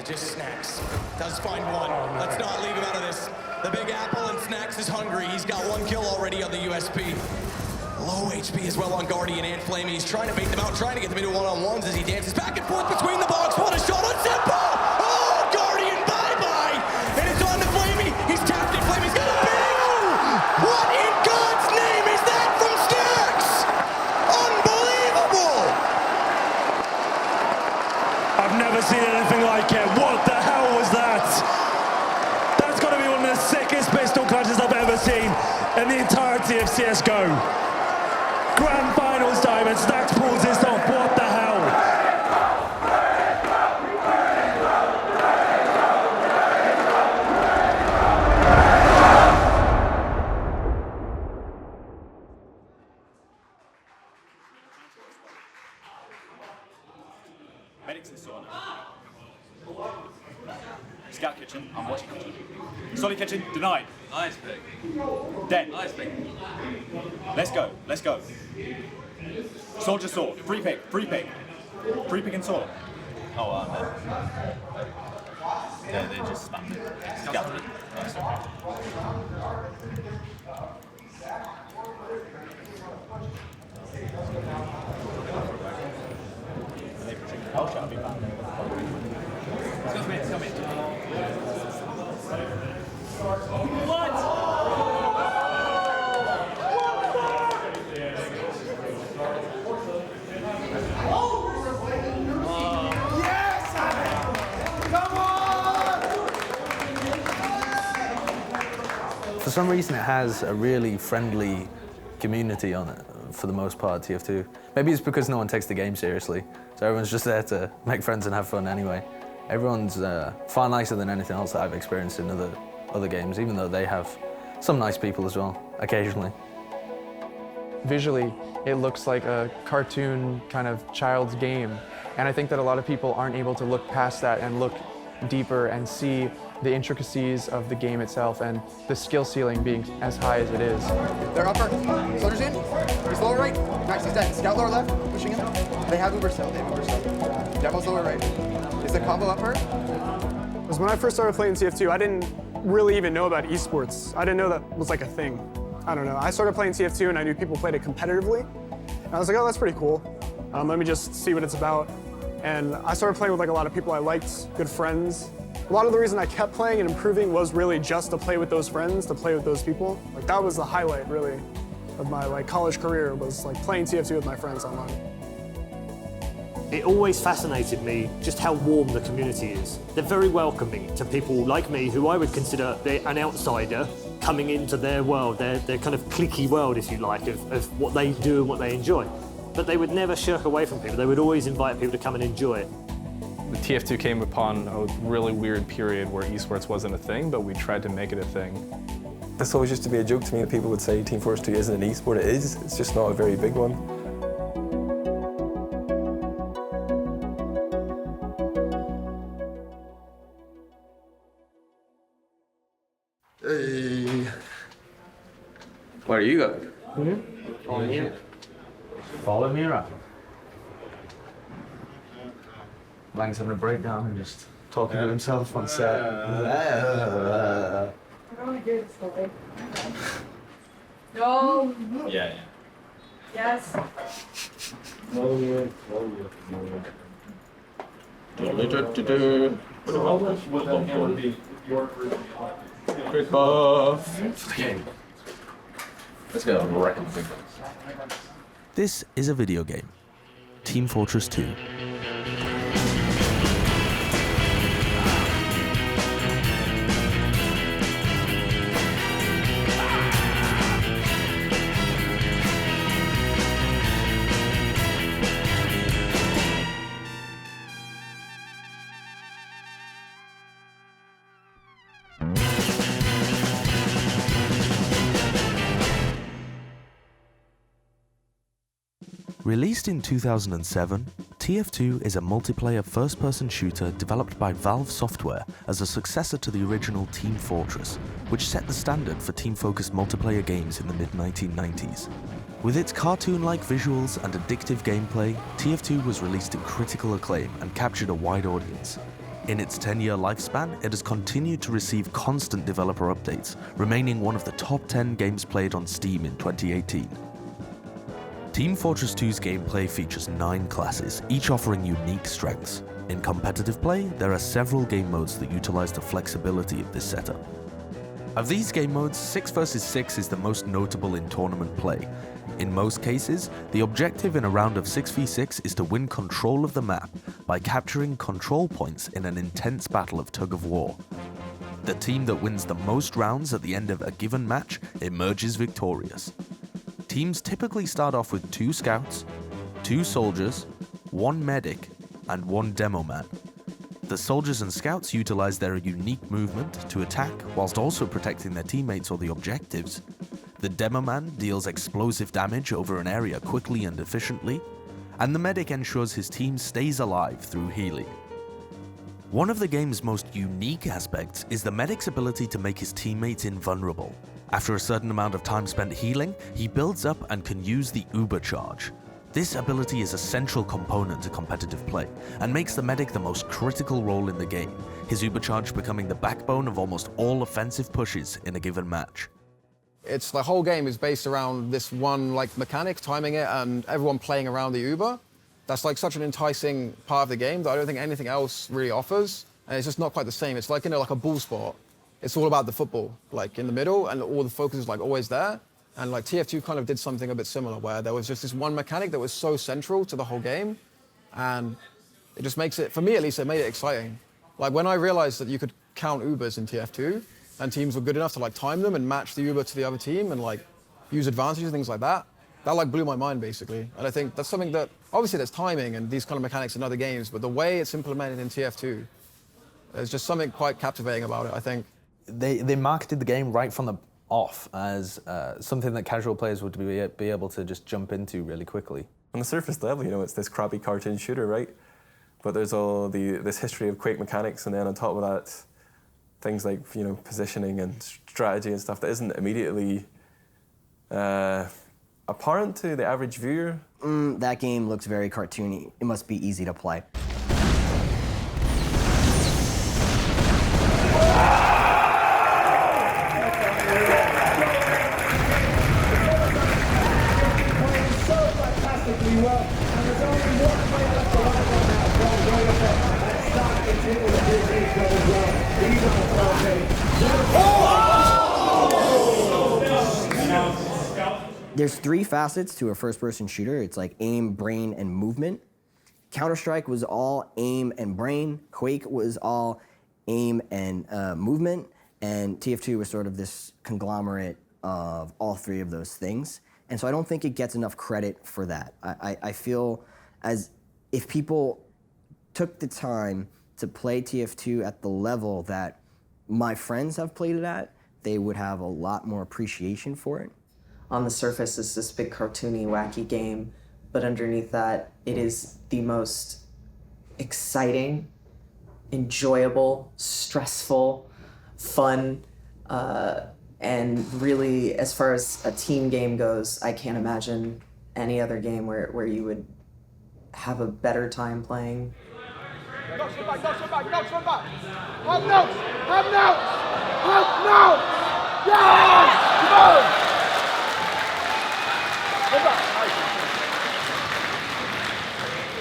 just Snacks. Does find one. Let's not leave him out of this. The Big Apple and Snacks is hungry. He's got 1 kill already on the USP. Low HP as well on Guardian and Flamey. He's trying to bait them out, trying to get them into one-on-ones as he dances back and forth between the box. What a shot on Simple! Oh, Guardian, bye-bye! And it's on to Flamey. He's tapped it. Flamey's got a big! What in God's name is that from Snacks? Unbelievable! I've never seen anything like it. What the hell was that? That's got to be one of the sickest pistol clutches I've ever seen in the entirety of CSGO. Grand Finals time and Snacks pulls this off. What the hell? Medics in sauna. Scout kitchen, I'm watching kitchen. Solid kitchen, denied. Nice pick. Dead. Nice pick. Let's go, let's go. Soldier sword, free pick. Free pick and sword. Oh, wow, man. Yeah, they just spammed it. Scattered it. Nice. I'll be back. It's coming. What? For some reason, it has a really friendly community on it, for the most part, TF2. Maybe it's because no one takes the game seriously, so everyone's just there to make friends and have fun anyway. Everyone's far nicer than anything else that I've experienced in other games, even though they have some nice people as well, occasionally. Visually, it looks like a cartoon kind of child's game, and I think that a lot of people aren't able to look past that and look deeper and see the intricacies of the game itself and the skill ceiling being as high as it is. They're upper. Soldier's in. He's lower right. Max, he's dead. Scout lower left. Pushing him. They have Uber still. Demo's lower right. Is the combo upper? Because when I first started playing TF2, I didn't really even know about esports. I didn't know that was like a thing. I don't know. I started playing TF2 and I knew people played it competitively. And I was like, oh, that's pretty cool. Let me just see what it's about. And I started playing with like a lot of people I liked, good friends. A lot of the reason I kept playing and improving was really just to play with those friends, to play with those people. Like that was the highlight really of my like college career, was like playing TF2 with my friends online. It always fascinated me just how warm the community is. They're very welcoming to people like me who I would consider an outsider coming into their world, their kind of cliquey world, if you like, of what they do and what they enjoy. But they would never shirk away from people. They would always invite people to come and enjoy it. The TF2 came upon a really weird period where esports wasn't a thing, but we tried to make it a thing. This always used to be a joke to me that people would say Team Fortress 2 isn't an esport. It is, it's just not a very big one. Hey. Where are you going? Follow me. Follow me around. Lang's having a breakdown and just talking to himself on set. No. Yeah. Yes. Quick buff. Let's go. This is a video game. Team Fortress 2. Released in 2007, TF2 is a multiplayer first-person shooter developed by Valve Software as a successor to the original Team Fortress, which set the standard for team-focused multiplayer games in the mid-1990s. With its cartoon-like visuals and addictive gameplay, TF2 was released to critical acclaim and captured a wide audience. In its 10-year lifespan, it has continued to receive constant developer updates, remaining one of the top 10 games played on Steam in 2018. Team Fortress 2's gameplay features 9 classes, each offering unique strengths. In competitive play, there are several game modes that utilize the flexibility of this setup. Of these game modes, 6 vs 6 is the most notable in tournament play. In most cases, the objective in a round of 6v6 is to win control of the map by capturing control points in an intense battle of tug of war. The team that wins the most rounds at the end of a given match emerges victorious. Teams typically start off with 2 scouts, 2 soldiers, 1 medic, and 1 demo man. The soldiers and scouts utilize their unique movement to attack whilst also protecting their teammates or the objectives. The demo man deals explosive damage over an area quickly and efficiently, and the medic ensures his team stays alive through healing. One of the game's most unique aspects is the medic's ability to make his teammates invulnerable. After a certain amount of time spent healing, he builds up and can use the ubercharge. This ability is a central component to competitive play, and makes the medic the most critical role in the game, his ubercharge becoming the backbone of almost all offensive pushes in a given match. It's the whole game is based around this one mechanic, timing it, and everyone playing around the Uber. That's such an enticing part of the game that I don't think anything else really offers, and it's just not quite the same. It's like a ball sport. It's all about the football, in the middle, and all the focus is always there. And TF2 kind of did something a bit similar, where there was just this one mechanic that was so central to the whole game, and it just makes it, for me at least, it made it exciting. When I realized that you could count Ubers in TF2, and teams were good enough to time them and match the Uber to the other team and use advantages and things like that, that blew my mind basically. And I think that's something that, obviously there's timing and these kind of mechanics in other games, but the way it's implemented in TF2, there's just something quite captivating about it, I think. They marketed the game right from the off as something that casual players would be able to just jump into really quickly. On the surface level, it's this crappy cartoon shooter, right? But there's all this history of Quake mechanics, and then on top of that, things like positioning and strategy and stuff that isn't immediately apparent to the average viewer. That game looks very cartoony. It must be easy to play. There's 3 facets to a first-person shooter. It's aim, brain, and movement. Counter-Strike was all aim and brain. Quake was all aim and movement. And TF2 was sort of this conglomerate of all 3 of those things. And so I don't think it gets enough credit for that. I feel as if people took the time to play TF2 at the level that my friends have played it at, they would have a lot more appreciation for it. On the surface, it's this big cartoony, wacky game, but underneath that, it is the most exciting, enjoyable, stressful, fun, and really, as far as a team game goes, I can't imagine any other game where you would have a better time playing. Go, swim back, go, swim back, go, swim back. Have notes, have notes, have notes. Yes! Come on!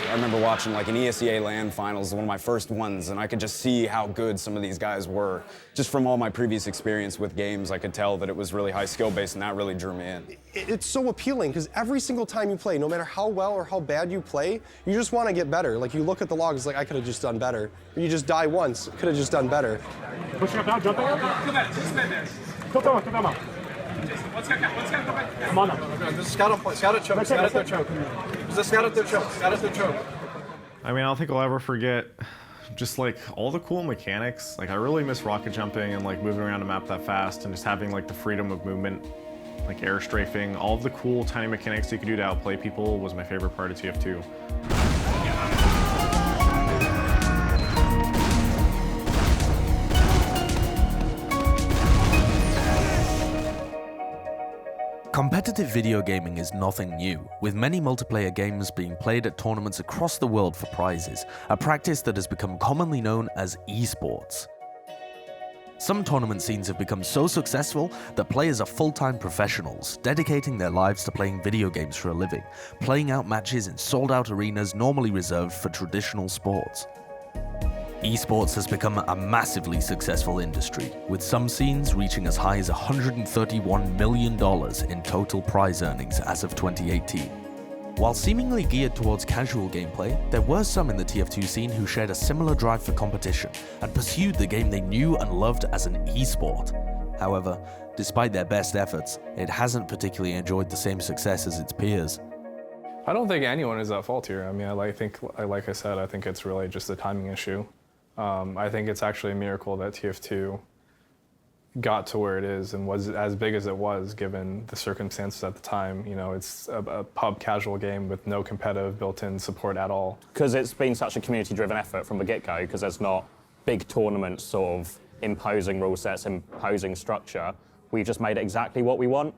I remember watching an ESEA LAN finals, one of my first ones, and I could just see how good some of these guys were. Just from all my previous experience with games, I could tell that it was really high skill based, and that really drew me in. It's so appealing because every single time you play, no matter how well or how bad you play, you just want to get better. You look at the logs, I could have just done better. Or you just die once, could have just done better. Pushing up now, jumping up. Come back, just stand there. Come on. Let's get come on now. Just scout at choke, scout at their choke. Just scout at their choke, scout at their choke. I mean, I don't think I'll ever forget just all the cool mechanics. I really miss rocket jumping and moving around a map that fast and just having the freedom of movement, air strafing. All of the cool tiny mechanics you could do to outplay people was my favorite part of TF2. Competitive video gaming is nothing new, with many multiplayer games being played at tournaments across the world for prizes, a practice that has become commonly known as esports. Some tournament scenes have become so successful that players are full-time professionals, dedicating their lives to playing video games for a living, playing out matches in sold-out arenas normally reserved for traditional sports. Esports has become a massively successful industry, with some scenes reaching as high as $131 million in total prize earnings as of 2018. While seemingly geared towards casual gameplay, there were some in the TF2 scene who shared a similar drive for competition and pursued the game they knew and loved as an esport. However, despite their best efforts, it hasn't particularly enjoyed the same success as its peers. I don't think anyone is at fault here. I mean, like I said, I think it's really just a timing issue. I think it's actually a miracle that TF2 got to where it is and was as big as it was given the circumstances at the time. You know, it's a pub casual game with no competitive built-in support at all. Because it's been such a community-driven effort from the get-go, because there's not big tournaments sort of imposing rule sets, imposing structure, we've just made it exactly what we want,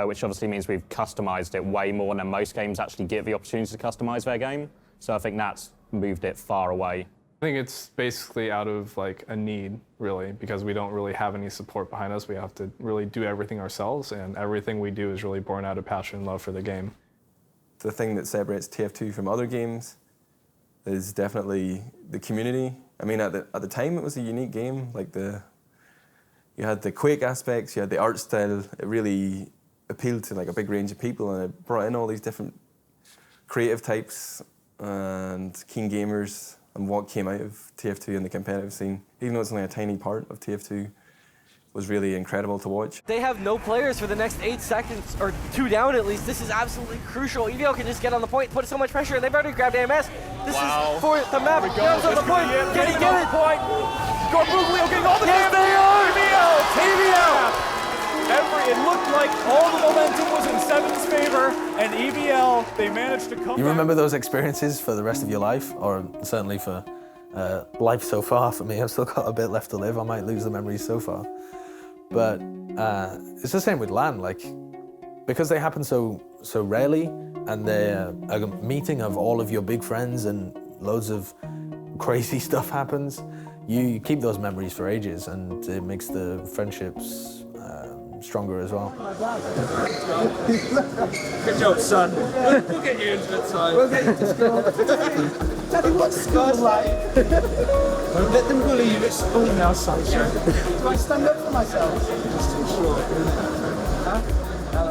which obviously means we've customized it way more than most games actually give the opportunity to customize their game. So I think that's moved it far away. I think it's basically out of like a need, really, because we don't really have any support behind us. We have to really do everything ourselves, and everything we do is really born out of passion and love for the game. The thing that separates TF2 from other games is definitely the community. I mean, at the time, it was a unique game. Like you had the Quake aspects, you had the art style. It really appealed to like a big range of people, and it brought in all these different creative types and keen gamers. And what came out of TF2 in the competitive scene, even though it's only a tiny part of TF2, was really incredible to watch. They have no players for the next 8 seconds, or 2 down at least. This is absolutely crucial. EVL can just get on the point, put so much pressure, and they've already grabbed AMS. This is for the map. Gels on the point. Can he get it? Point. Gorbuglio getting all the yes, damage. EVL. It looked like all the momentum was in Seven's favor, and EVL, they managed to come You remember those experiences for the rest of your life, or certainly for life so far? For me, I've still got a bit left to live. I might lose the memories so far. But it's the same with LAN, like, because they happen so rarely, and they're a meeting of all of your big friends and loads of crazy stuff happens, you keep those memories for ages, and it makes the friendships stronger as well. Good job, son. We'll get you into the time. We'll get you to school. Daddy, what's school like? Don't let them bully you at school now, sunshine. Do I stand up for myself? Just too short.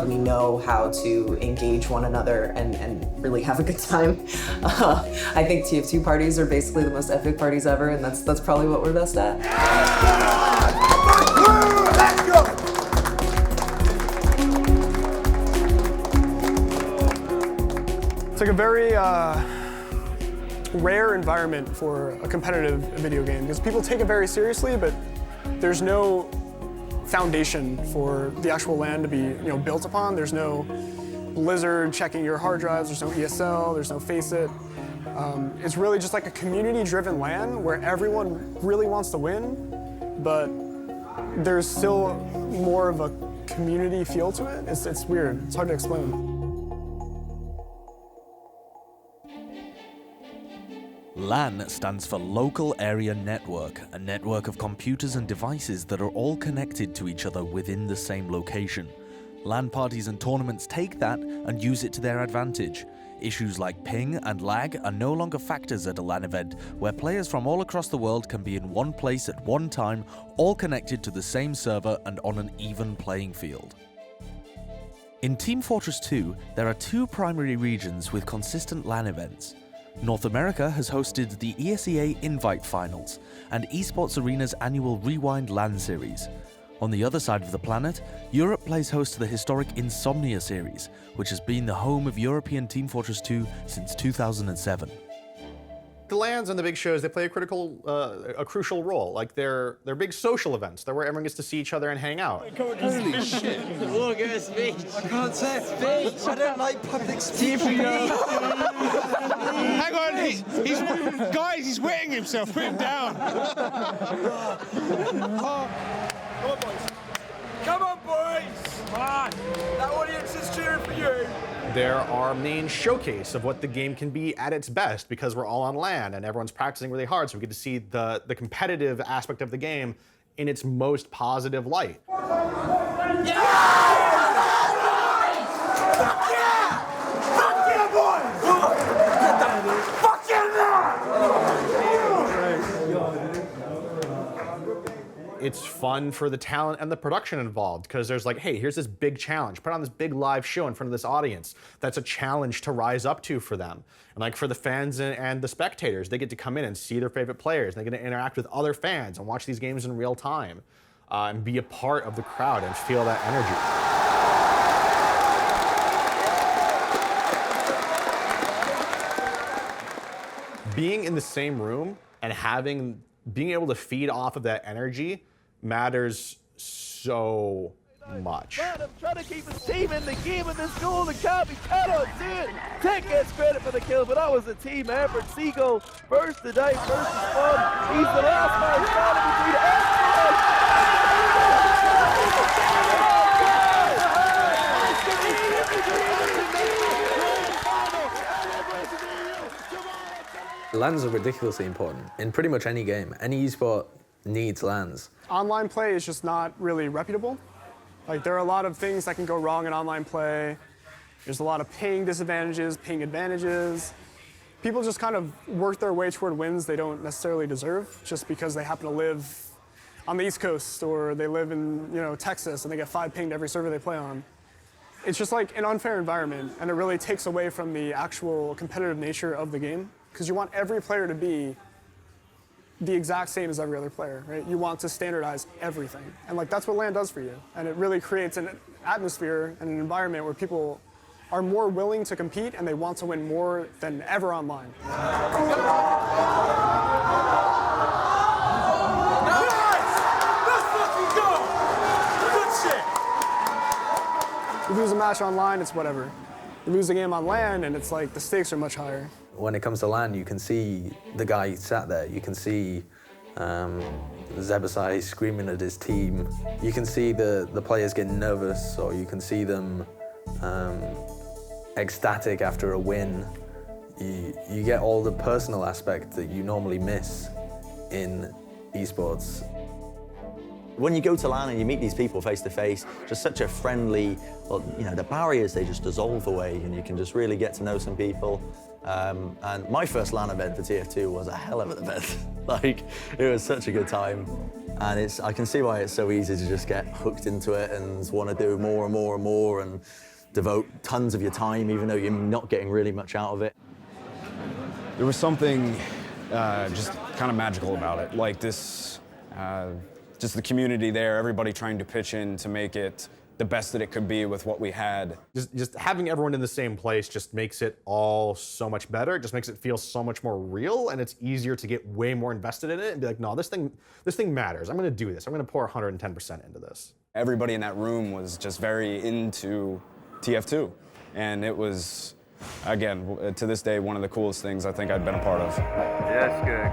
We know how to engage one another and really have a good time. I think TF2 parties are basically the most epic parties ever, and that's probably what we're best at. Let's go! It's like a very rare environment for a competitive video game because people take it very seriously, but there's no foundation for the actual LAN to be built upon. There's no Blizzard checking your hard drives, there's no ESL, there's no Faceit. It's really just like a community-driven LAN where everyone really wants to win, but there's still more of a community feel to it. It's weird, it's hard to explain. LAN stands for Local Area Network, a network of computers and devices that are all connected to each other within the same location. LAN parties and tournaments take that and use it to their advantage. Issues like ping and lag are no longer factors at a LAN event, where players from all across the world can be in one place at one time, all connected to the same server and on an even playing field. In Team Fortress 2, there are 2 primary regions with consistent LAN events. North America has hosted the ESEA Invite Finals and Esports Arena's annual Rewind LAN series. On the other side of the planet, Europe plays host to the historic Insomnia series, which has been the home of European Team Fortress 2 since 2007. The LANs and the big shows, they play a crucial role. Like they're big social events. They're where everyone gets to see each other and hang out. Holy shit. Oh, give a speech. I can't say a speech. I don't like public speaking. Hang on, guys, he's wetting himself. Put him down. Come on, boys. Come on, boys. Come on. That audience They're our main showcase of what the game can be at its best because we're all on LAN and everyone's practicing really hard, so we get to see the competitive aspect of the game in its most positive light. It's fun for the talent and the production involved because there's like, hey, here's this big challenge. Put on this big live show in front of this audience. That's a challenge to rise up to for them. And like for the fans and the spectators, they get to come in and see their favorite players. And they get to interact with other fans and watch these games in real time and be a part of the crowd and feel that energy. Being in the same room and being able to feed off of that energy matters so much. I'm trying to keep his team in the game in this goal. The Coffey cannot do it. Tech gets credit for the kill, but that was a team effort. Seagull first today, first is fun. He's the last man standing between LANs are ridiculously important in pretty much any game. Any esport needs LANs. Online play is just not really reputable. Like, there are a lot of things that can go wrong in online play. There's a lot of ping disadvantages, ping advantages. People just kind of work their way toward wins they don't necessarily deserve just because they happen to live on the East Coast or they live in, Texas and they get 5 pinged every server they play on. It's just like an unfair environment, and it really takes away from the actual competitive nature of the game because you want every player to be the exact same as every other player, right? You want to standardize everything. And like that's what LAN does for you. And it really creates an atmosphere and an environment where people are more willing to compete and they want to win more than ever online. You lose a match online, it's whatever. You lose a game on LAN and it's like the stakes are much higher. When it comes to LAN, you can see the guy sat there. You can see Zebasai screaming at his team. You can see the players getting nervous, or you can see them ecstatic after a win. You get all the personal aspect that you normally miss in esports. When you go to LAN and you meet these people face to face, just such a friendly, the barriers, they just dissolve away and you can just really get to know some people. And my first LAN event for TF2 was a hell of an event. It was such a good time. And I can see why it's so easy to just get hooked into it and want to do more and more and more and devote tons of your time, even though you're not getting really much out of it. There was something just kind of magical about it. Like this, just the community there, everybody trying to pitch in to make it the best that it could be with what we had. Just having everyone in the same place just makes it all so much better. It just makes it feel so much more real, and it's easier to get way more invested in it and be like, no, this thing matters. I'm gonna do this. I'm gonna pour 110% into this. Everybody in that room was just very into TF2, and it was, again, to this day, one of the coolest things I think I'd been a part of. That's good.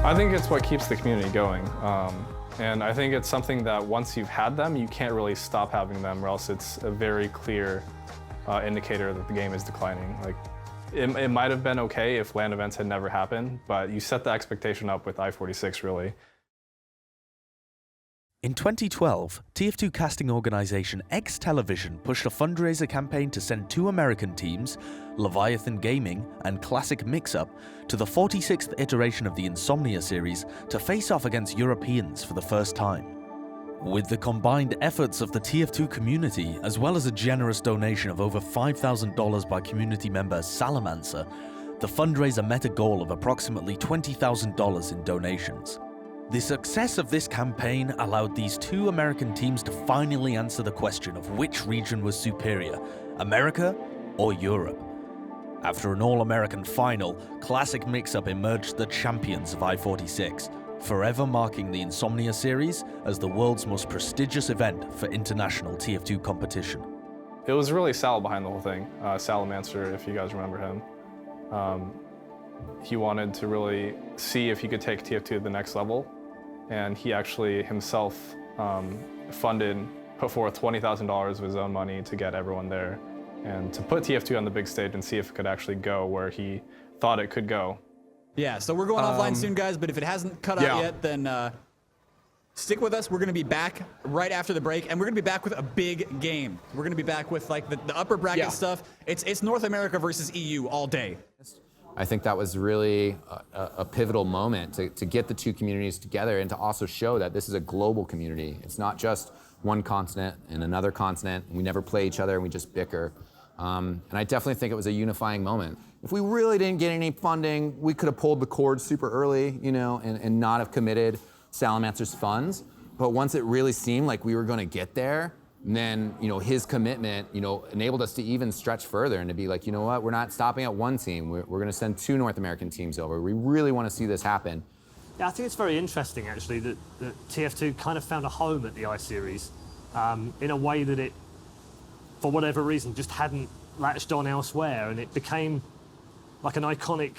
I think it's what keeps the community going. And I think it's something that once you've had them, you can't really stop having them, or else it's a very clear indicator that the game is declining. It might have been okay if LAN events had never happened, but you set the expectation up with I-46 really. In 2012, TF2 casting organization X Television pushed a fundraiser campaign to send 2 American teams, Leviathan Gaming and Classic Mix-Up, to the 46th iteration of the Insomnia series to face off against Europeans for the first time. With the combined efforts of the TF2 community, as well as a generous donation of over $5,000 by community member Salamancer, the fundraiser met a goal of approximately $20,000 in donations. The success of this campaign allowed these 2 American teams to finally answer the question of which region was superior, America or Europe. After an all-American final, Classic Mix-Up emerged the champions of I-46, forever marking the Insomnia series as the world's most prestigious event for international TF2 competition. It was really Sal behind the whole thing, Salamancer, if you guys remember him. He wanted to really see if he could take TF2 to the next level, and he actually himself put forth $20,000 of his own money to get everyone there and to put TF2 on the big stage and see if it could actually go where he thought it could go. Yeah, so we're going offline soon, guys, but if it hasn't cut out yet, then stick with us. We're going to be back right after the break, and we're going to be back with a big game. We're going to be back with like the upper bracket stuff. It's North America versus EU all day. I think that was really a pivotal moment to get the two communities together and to also show that this is a global community. It's not just one continent and another continent. We never play each other and we just bicker. And I definitely think it was a unifying moment. If we really didn't get any funding, we could have pulled the cord super early, you know, and not have committed Salamancer's funds. But once it really seemed like we were going to get there, then, you know, his commitment, you know, enabled us to even stretch further and to be like, you know what, we're not stopping at one team. We're going to send 2 North American teams over. We really want to see this happen. Yeah, I think it's very interesting, actually, that TF2 kind of found a home at the iSeries in a way that it, for whatever reason, just hadn't latched on elsewhere, and it became like an iconic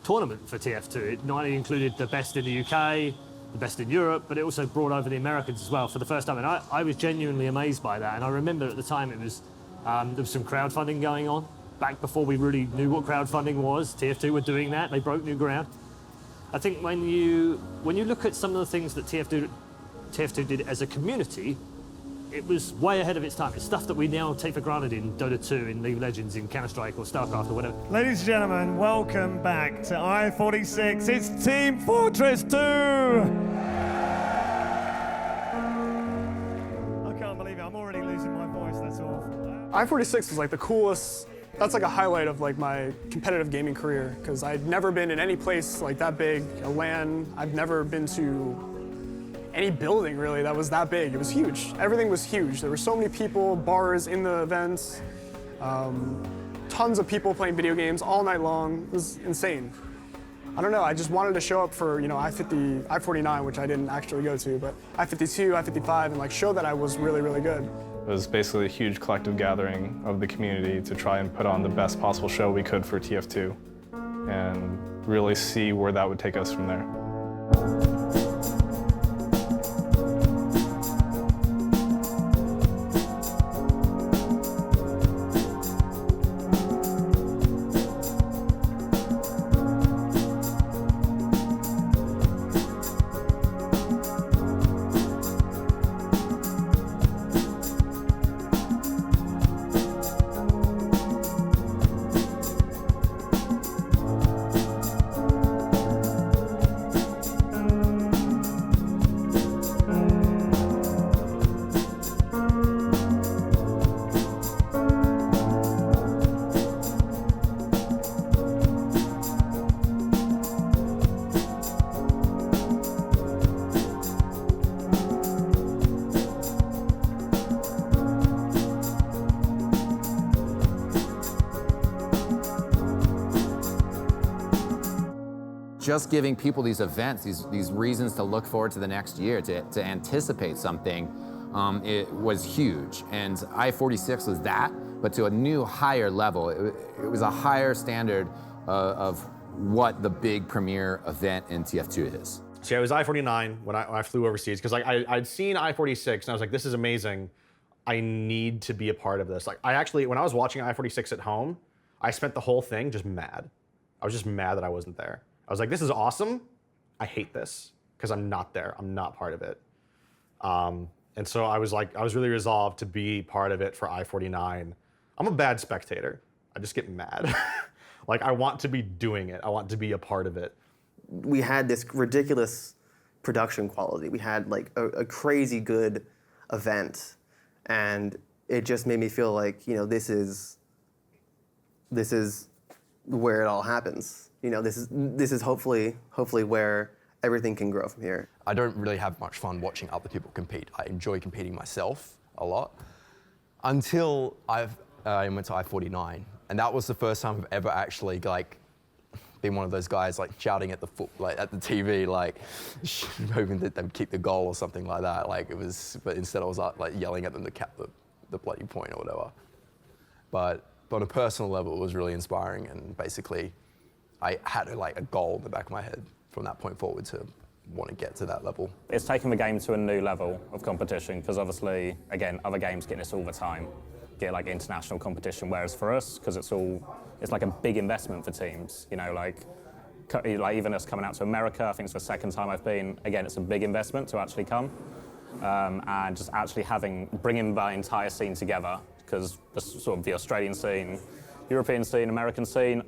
tournament for TF2. It not only included the best in the UK, the best in Europe, but it also brought over the Americans as well for the first time, and I was genuinely amazed by that. And I remember at the time it was there was some crowdfunding going on back before we really knew what crowdfunding was. TF2 were doing that; they broke new ground. I think when you look at some of the things that TF2 did as a community, it was way ahead of its time. It's stuff that we now take for granted in Dota 2, in League of Legends, in Counter-Strike or StarCraft or whatever. Ladies and gentlemen, welcome back to I-46. It's Team Fortress 2! I can't believe it. I'm already losing my voice, that's awful. I-46 was like the coolest. That's like a highlight of like my competitive gaming career, because I'd never been in any place like that big, a LAN. I've never been to any building really that was that big. It was huge. Everything was huge. There were so many people, bars in the events, tons of people playing video games all night long. It was insane. I don't know, I just wanted to show up for, you know, I-50, I-49, which I didn't actually go to, but I-52, I-55, and like show that I was really, really good. It was basically a huge collective gathering of the community to try and put on the best possible show we could for TF2 and really see where that would take us from there. Just giving people these events, these reasons to look forward to the next year, to anticipate something, it was huge. And I-46 was that, but to a new higher level. It was a higher standard of what the big premier event in TF2 is. So yeah, it was I-49 when I flew overseas, because like I'd seen I-46 and I was like, this is amazing. I need to be a part of this. Like I actually, when I was watching I-46 at home, I spent the whole thing just mad. I was just mad that I wasn't there. I was like, this is awesome. I hate this because I'm not there. I'm not part of it. And so I was really resolved to be part of it for I-49. I'm a bad spectator. I just get mad. Like I want to be doing it. I want to be a part of it. We had this ridiculous production quality. We had like a crazy good event, and it just made me feel like, you know, this is where it all happens. You know, this is hopefully where everything can grow from here. I don't really have much fun watching other people compete. I enjoy competing myself a lot. Until I went to I-49, and that was the first time I've ever actually like being one of those guys like shouting at the at the TV, like hoping that they would keep the goal or something like that. Like it was, but instead I was like yelling at them to cap the bloody point or whatever. But on a personal level, it was really inspiring, and basically, I had a goal in the back of my head from that point forward to want to get to that level. It's taken the game to a new level of competition because obviously, again, other games get this all the time, get like international competition, whereas for us, because it's like a big investment for teams, you know, like even us coming out to America, I think it's the second time I've been, again, it's a big investment to actually come, and just actually bringing the entire scene together, because sort of the Australian scene, European scene, American scene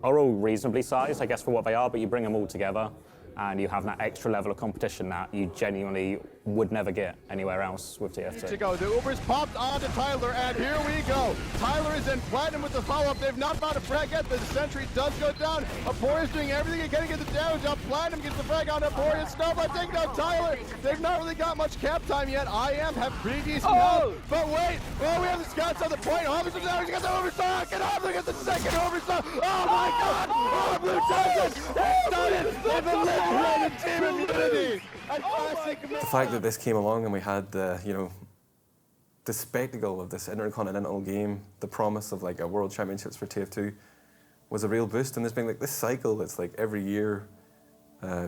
are all reasonably sized, I guess, for what they are, but you bring them all together and you have that extra level of competition that you genuinely would never get anywhere else with TF2. To go, the Uber's popped onto Tyler, and here we go. Tyler is in platinum with the follow-up. They've not found a frag yet, but the sentry does go down. Aporia's doing everything again to get the damage up. Platinum gets the frag on Aporia. Snowblind taking out Tyler. They've not really got much cap time yet. IM have pretty decent health, but wait. Oh, we have the scouts on the point. Hobbs is down. He got the overstock, and Hobbs gets the second overstock. Oh my God! Oh, Blue Titan! They've done it! They've eliminated Team Immunity! The fact that this came along and we had the, the spectacle of this intercontinental game, the promise of like a world championships for TF2 was a real boost. And there's been like this cycle, it's like every year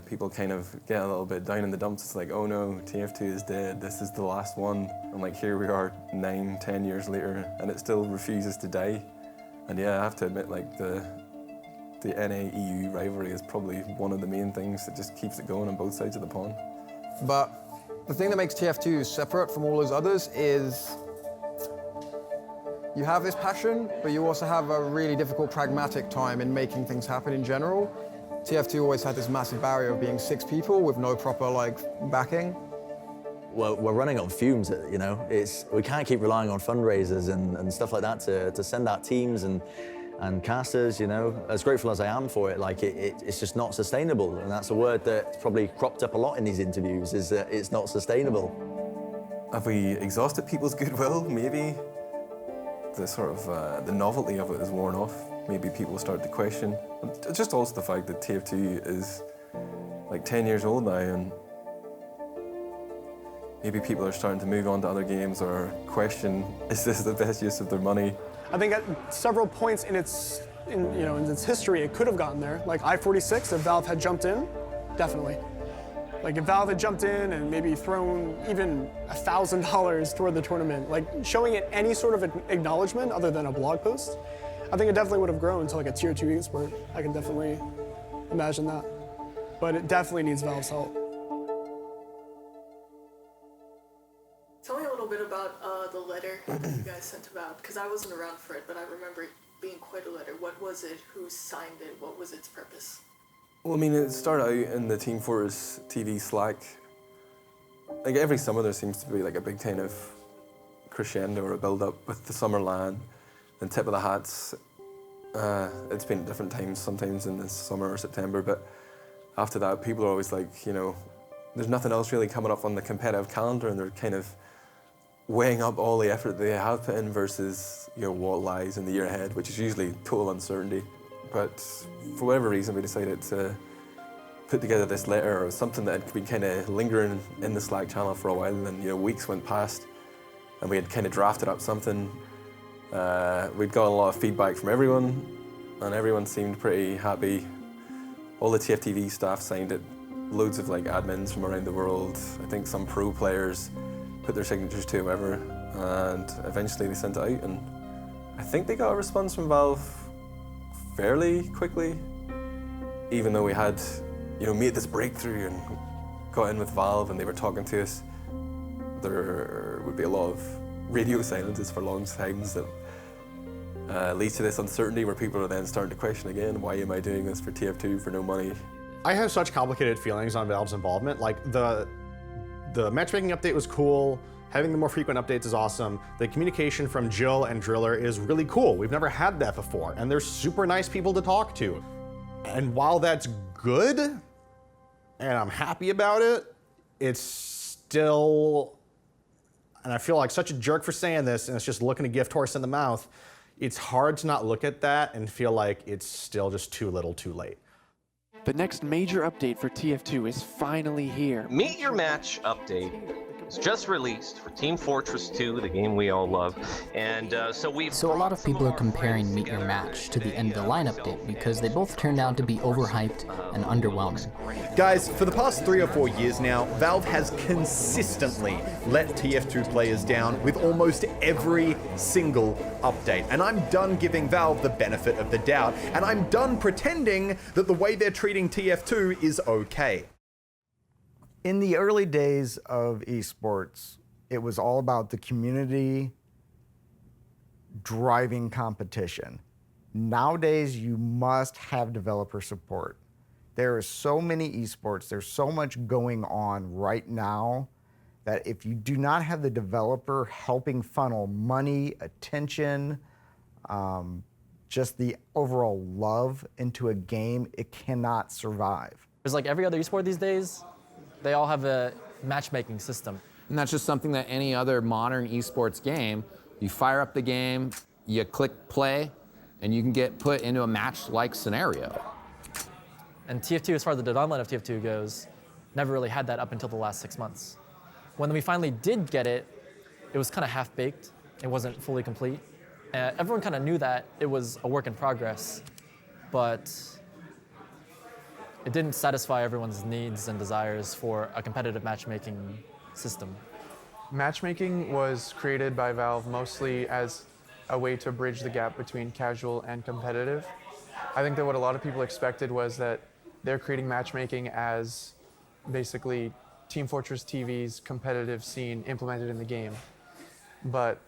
people kind of get a little bit down in the dumps. It's like, oh no, TF2 is dead, this is the last one. And like here we are 9, 10 years later and it still refuses to die. And yeah, I have to admit, like the NA-EU rivalry is probably one of the main things that just keeps it going on both sides of the pond. But the thing that makes TF2 separate from all those others is you have this passion, but you also have a really difficult pragmatic time in making things happen in general. TF2 always had this massive barrier of being 6 people with no proper backing. Well, we're running on fumes, we can't keep relying on fundraisers and stuff like that to send out teams and casters, as grateful as I am for it, it's just not sustainable. And that's a word that's probably cropped up a lot in these interviews, is that it's not sustainable. Have we exhausted people's goodwill? Maybe the sort of, the novelty of it is worn off. Maybe people start to question. And just also the fact that TF2 is like 10 years old now, and maybe people are starting to move on to other games or question, is this the best use of their money? I think at several points in its history, it could have gotten there. Like I-46, if Valve had jumped in, definitely. Like if Valve had jumped in and maybe thrown even $1,000 toward the tournament, like showing it any sort of acknowledgement other than a blog post, I think it definitely would have grown to like a tier 2 esport. I can definitely imagine that. But it definitely needs Valve's help. Tell me a little bit about the letter that you guys sent about, because I wasn't around for it, but I remember it being quite a letter. What was it? Who signed it? What was its purpose? Well, I mean, it started out in the Team Fortress TV Slack. Like every summer there seems to be like a big kind of crescendo or a build-up with the summer LAN and Tip of the Hats. It's been at different times, sometimes in the summer or September, but after that people are always like, there's nothing else really coming up on the competitive calendar, and they're kind of weighing up all the effort they have put in versus what lies in the year ahead, which is usually total uncertainty. But for whatever reason, we decided to put together this letter, or something that had been kind of lingering in the Slack channel for a while, and then weeks went past, and we had kind of drafted up something. We'd gotten a lot of feedback from everyone, and everyone seemed pretty happy. All the TFTV staff signed it. Loads of admins from around the world. I think some pro players put their signatures to whoever, and eventually they sent it out, and I think they got a response from Valve fairly quickly, even though we had made this breakthrough and got in with Valve and they were talking to us. There would be a lot of radio silences for long times that leads to this uncertainty where people are then starting to question again, why am I doing this for TF2 for no money? I have such complicated feelings on Valve's involvement. Like the matchmaking update was cool. Having the more frequent updates is awesome. The communication from Geel and Driller is really cool. We've never had that before, and they're super nice people to talk to. And while that's good, and I'm happy about it, it's still, and I feel like such a jerk for saying this, and it's just looking a gift horse in the mouth, it's hard to not look at that and feel like it's still just too little too late. The next major update for TF2 is finally here. Meet Your Match update was just released for Team Fortress 2, the game we all love, and So a lot of people are comparing Meet Your Match to the end of the line update because they both turned out to be overhyped and underwhelming. Guys, for the past 3 or 4 years now, Valve has consistently let TF2 players down with almost every single update. And I'm done giving Valve the benefit of the doubt, and I'm done pretending that the way they're treating TF2 is okay. In the early days of esports, it was all about the community driving competition. Nowadays, you must have developer support. There are so many esports, there's so much going on right now that if you do not have the developer helping funnel money, attention, just the overall love into a game, it cannot survive. There's like every other esport these days, they all have a matchmaking system. And that's just something that any other modern esports game, you fire up the game, you click play, and you can get put into a match-like scenario. And TF2, as far as the development of TF2 goes, never really had that up until the last 6 months. When we finally did get it, it was kind of half-baked. It wasn't fully complete. Everyone kind of knew that it was a work in progress, but it didn't satisfy everyone's needs and desires for a competitive matchmaking system. Matchmaking was created by Valve mostly as a way to bridge the gap between casual and competitive. I think that what a lot of people expected was that they're creating matchmaking as basically Team Fortress TV's competitive scene implemented in the game. But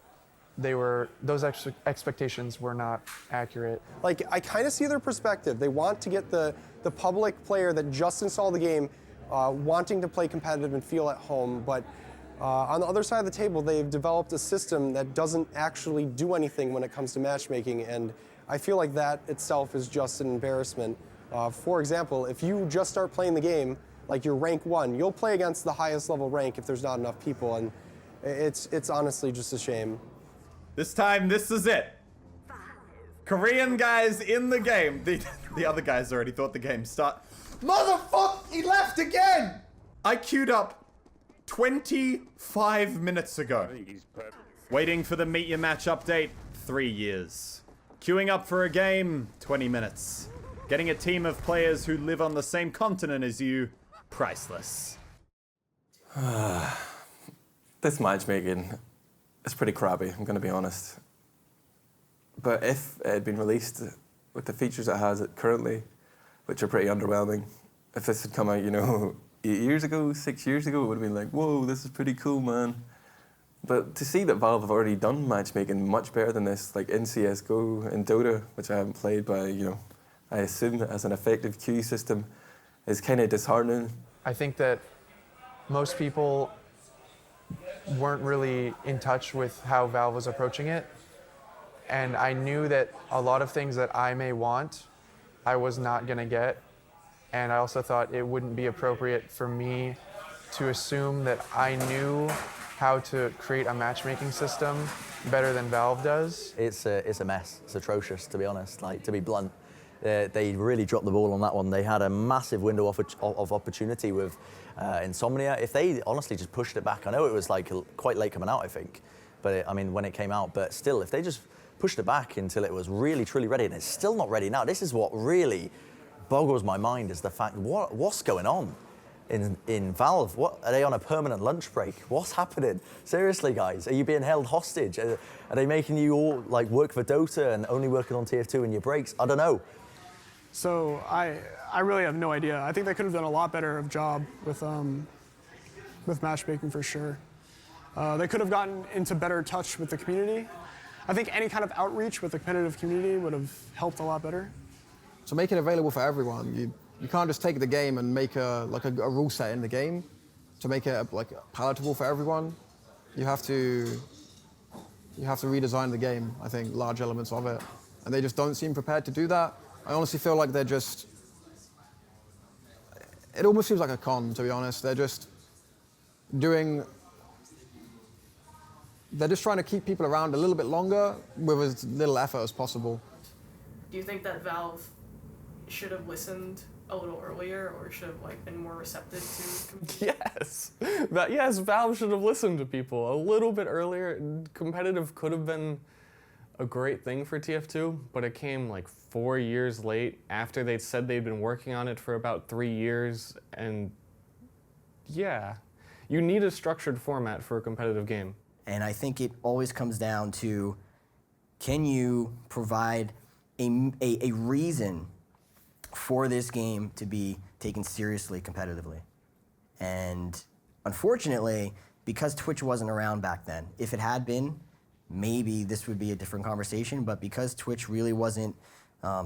those expectations were not accurate. Like, I kind of see their perspective. They want to get the public player that just installed the game wanting to play competitive and feel at home, but on the other side of the table, they've developed a system that doesn't actually do anything when it comes to matchmaking, and I feel like that itself is just an embarrassment. For example, if you just start playing the game, like you're rank 1, you'll play against the highest level rank if there's not enough people, and it's honestly just a shame. This time, this is it. Korean guys in the game. The other guys already thought the game started. Motherfucker, he left again! I queued up 25 minutes ago. Waiting for the Meet Your Match update, 3 years. Queuing up for a game, 20 minutes. Getting a team of players who live on the same continent as you, priceless. This matchmaking is pretty crappy, I'm going to be honest. But if it had been released with the features it has currently, which are pretty underwhelming, if this had come out, 8 years ago, 6 years ago, it would have been like, whoa, this is pretty cool, man. But to see that Valve have already done matchmaking much better than this, like in CSGO and Dota, which I haven't played, but I assume as an effective queue system, is kind of disheartening. I think that most people weren't really in touch with how Valve was approaching it. And I knew that a lot of things that I may want, I was not going to get. And I also thought it wouldn't be appropriate for me to assume that I knew how to create a matchmaking system better than Valve does. It's a mess. It's atrocious, to be honest, to be blunt. They really dropped the ball on that one. They had a massive window of opportunity with Insomnia. If they honestly just pushed it back, I know it was quite late coming out, I think, but when it came out, but still, if they just pushed it back until it was really, truly ready, and it's still not ready now. This is what really boggles my mind, is the fact, what's going on in Valve? What, are they on a permanent lunch break? What's happening? Seriously, guys, are you being held hostage? Are they making you all work for Dota and only working on TF2 in your breaks? I don't know. So I really have no idea. I think they could have done a lot better of job with matchmaking for sure. They could have gotten into better touch with the community. I think any kind of outreach with the competitive community would have helped a lot better. So make it available for everyone. You can't just take the game and make a rule set in the game to make it palatable for everyone. You have to redesign the game, I think, large elements of it. And they just don't seem prepared to do that. I honestly feel like they're just, it almost seems like a con, to be honest. They're just trying to keep people around a little bit longer with as little effort as possible. Do you think that Valve should have listened a little earlier, or should have like been more receptive to? Yes, Valve should have listened to people a little bit earlier. Competitive could have been a great thing for TF2, but it came like 4 years late after they'd said they'd been working on it for about 3 years, and yeah, you need a structured format for a competitive game. And I think it always comes down to, can you provide a reason for this game to be taken seriously competitively? And unfortunately, because Twitch wasn't around back then, if it had been, maybe this would be a different conversation, but because Twitch really wasn't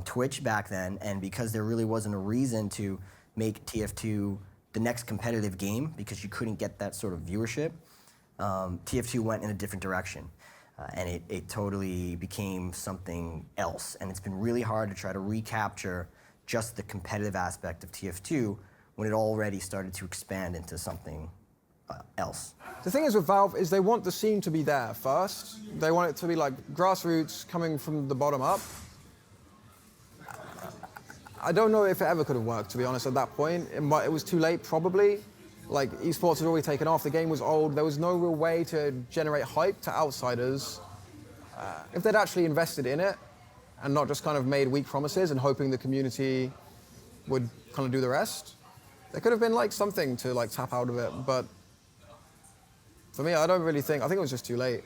Twitch back then, and because there really wasn't a reason to make TF2 the next competitive game, because you couldn't get that sort of viewership, TF2 went in a different direction. And it totally became something else. And it's been really hard to try to recapture just the competitive aspect of TF2 when it already started to expand into something else. The thing is with Valve is they want the scene to be there first. They want it to be like grassroots coming from the bottom up. I don't know if it ever could have worked, to be honest, at that point. It was too late, probably. Like, esports had already taken off, the game was old, there was no real way to generate hype to outsiders. If they'd actually invested in it and not just kind of made weak promises and hoping the community would kind of do the rest, there could have been like something to like tap out of it. But for me, I think it was just too late.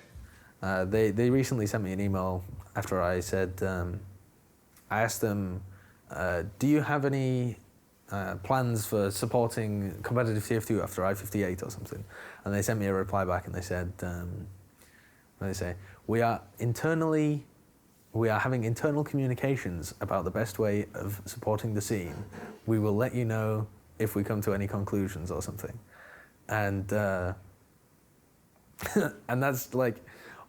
They recently sent me an email after I said, I asked them, do you have any plans for supporting competitive TF2 after I-58 or something? And they sent me a reply back and they said, they say, we are having internal communications about the best way of supporting the scene. We will let you know if we come to any conclusions or something. And and that's like,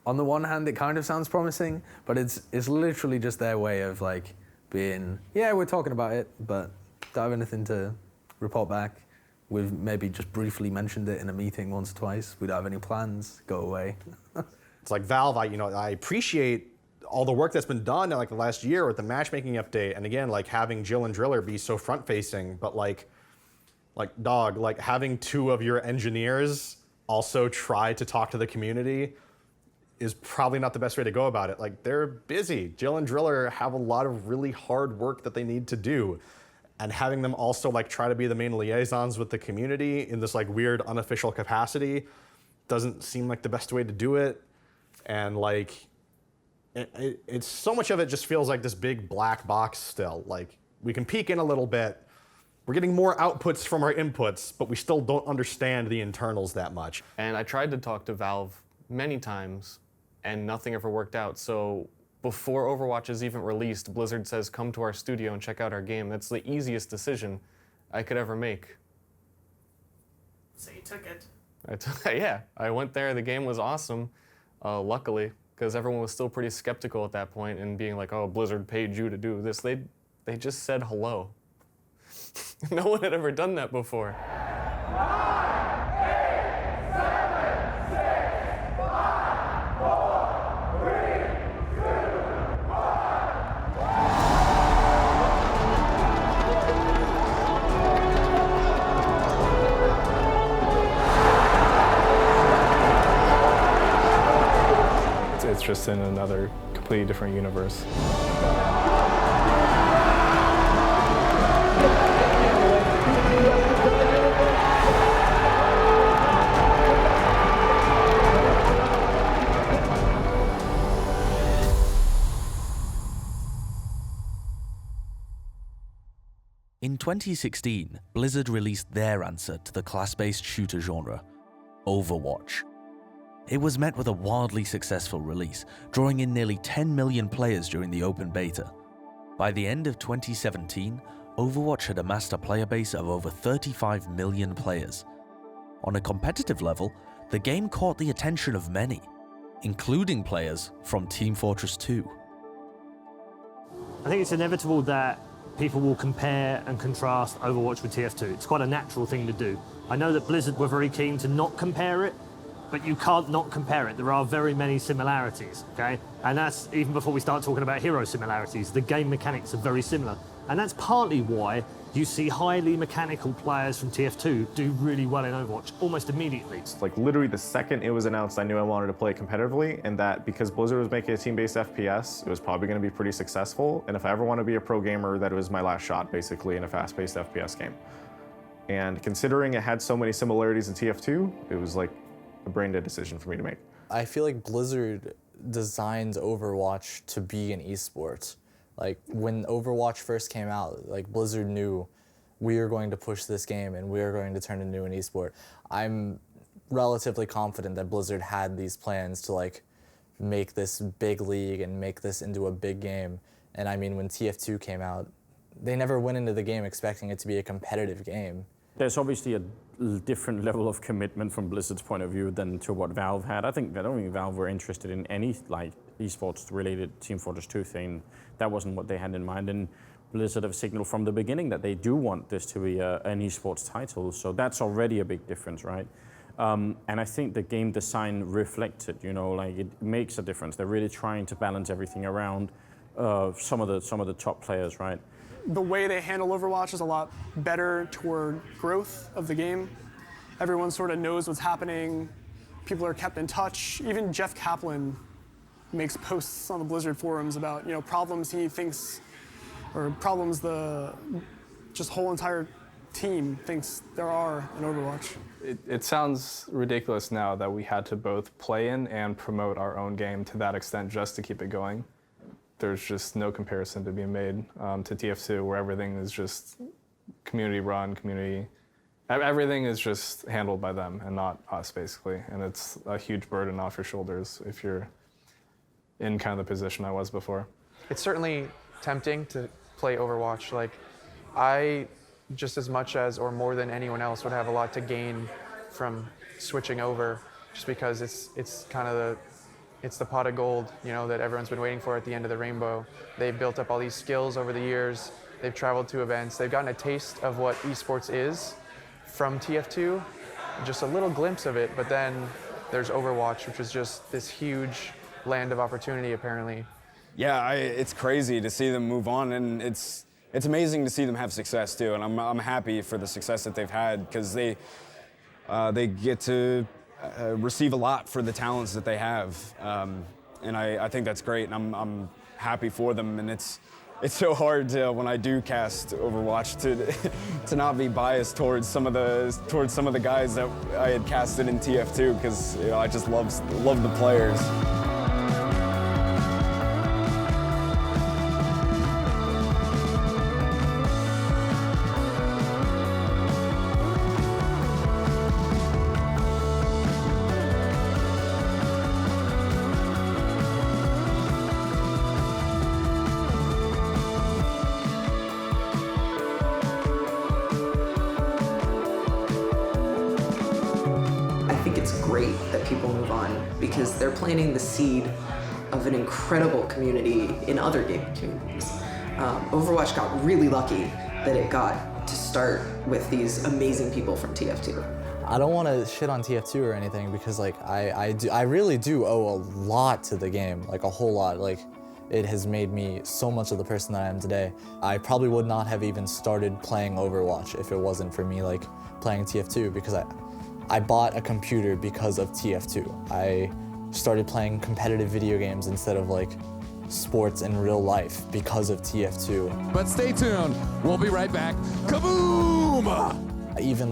on the one hand, it kind of sounds promising, but it's literally just their way of like being, yeah, we're talking about it, but don't have anything to report back. We've maybe just briefly mentioned it in a meeting once or twice. We don't have any plans, go away. It's like Valve, I appreciate all the work that's been done in like the last year with the matchmaking update, and again, like having Geel and Driller be so front-facing, but like having two of your engineers also try to talk to the community is probably not the best way to go about it. Like, they're busy. Geel and Driller have a lot of really hard work that they need to do. And having them also like try to be the main liaisons with the community in this like weird unofficial capacity doesn't seem like the best way to do it. And like, it's so much of it just feels like this big black box still. Like, we can peek in a little bit. We're getting more outputs from our inputs, but we still don't understand the internals that much. And I tried to talk to Valve many times, and nothing ever worked out. So before Overwatch is even released, Blizzard says, come to our studio and check out our game. That's the easiest decision I could ever make. So you took it. Yeah, I went there, the game was awesome, luckily, because everyone was still pretty skeptical at that point and being like, oh, Blizzard paid you to do this. They just said hello. No one had ever done that before. 9, 8, 7, 6, 5, 4, 3, 2, 1. It's just in another completely different universe. In 2016, Blizzard released their answer to the class-based shooter genre, Overwatch. It was met with a wildly successful release, drawing in nearly 10 million players during the open beta. By the end of 2017, Overwatch had amassed a player base of over 35 million players. On a competitive level, the game caught the attention of many, including players from Team Fortress 2. I think it's inevitable that people will compare and contrast Overwatch with TF2. It's quite a natural thing to do. I know that Blizzard were very keen to not compare it, but you can't not compare it. There are very many similarities, okay? And that's even before we start talking about hero similarities. The game mechanics are very similar. And that's partly why you see highly mechanical players from TF2 do really well in Overwatch almost immediately. Like literally the second it was announced, I knew I wanted to play competitively, and that because Blizzard was making a team-based FPS, it was probably going to be pretty successful. And if I ever want to be a pro gamer, that was my last shot, basically, in a fast-paced FPS game. And considering it had so many similarities in TF2, it was like a brain-dead decision for me to make. I feel like Blizzard designed Overwatch to be an esport. Like when Overwatch first came out, like Blizzard knew we are going to push this game and we are going to turn it into an esport. I'm relatively confident that Blizzard had these plans to like make this big league and make this into a big game. And I mean, when TF2 came out, they never went into the game expecting it to be a competitive game. There's obviously a different level of commitment from Blizzard's point of view than to what Valve had. I don't think Valve were interested in any like esports-related Team Fortress 2 thing. That wasn't what they had in mind. And Blizzard have signaled from the beginning that they do want this to be an esports title. So that's already a big difference, right? And I think the game design reflects it. You know, like it makes a difference. They're really trying to balance everything around some of the top players, right? The way they handle Overwatch is a lot better toward growth of the game. Everyone sort of knows what's happening. People are kept in touch. Even Jeff Kaplan makes posts on the Blizzard forums about, you know, problems he thinks, or problems the just whole entire team thinks there are in Overwatch. It sounds ridiculous now that we had to both play in and promote our own game to that extent just to keep it going. There's just no comparison to be made to TF2, where everything is just community run, everything is just handled by them and not us, basically. And it's a huge burden off your shoulders if you're in kind of the position I was before. It's certainly tempting to play Overwatch. Like, I, just as much as or more than anyone else, would have a lot to gain from switching over, just because it's kind of it's the pot of gold, you know, that everyone's been waiting for at the end of the rainbow. They've built up all these skills over the years. They've traveled to events. They've gotten a taste of what esports is from TF2, just a little glimpse of it. But then there's Overwatch, which is just this huge land of opportunity, apparently. Yeah, it's crazy to see them move on, and it's amazing to see them have success too. And I'm happy for the success that they've had, because they get to receive a lot for the talents that they have, and I think that's great, and I'm happy for them. And it's so hard to, when I do cast Overwatch, to not be biased towards some of the guys that I had casted in TF2, because you know, I just love the players. Because they're planting the seed of an incredible community in other gaming communities. Overwatch got really lucky that it got to start with these amazing people from TF2. I don't want to shit on TF2 or anything, because like I really do owe a lot to the game, like a whole lot. Like, it has made me so much of the person that I am today. I probably would not have even started playing Overwatch if it wasn't for me like playing TF2, because I bought a computer because of TF2. I started playing competitive video games instead of like sports in real life because of TF2. But stay tuned, we'll be right back. Kaboom! Even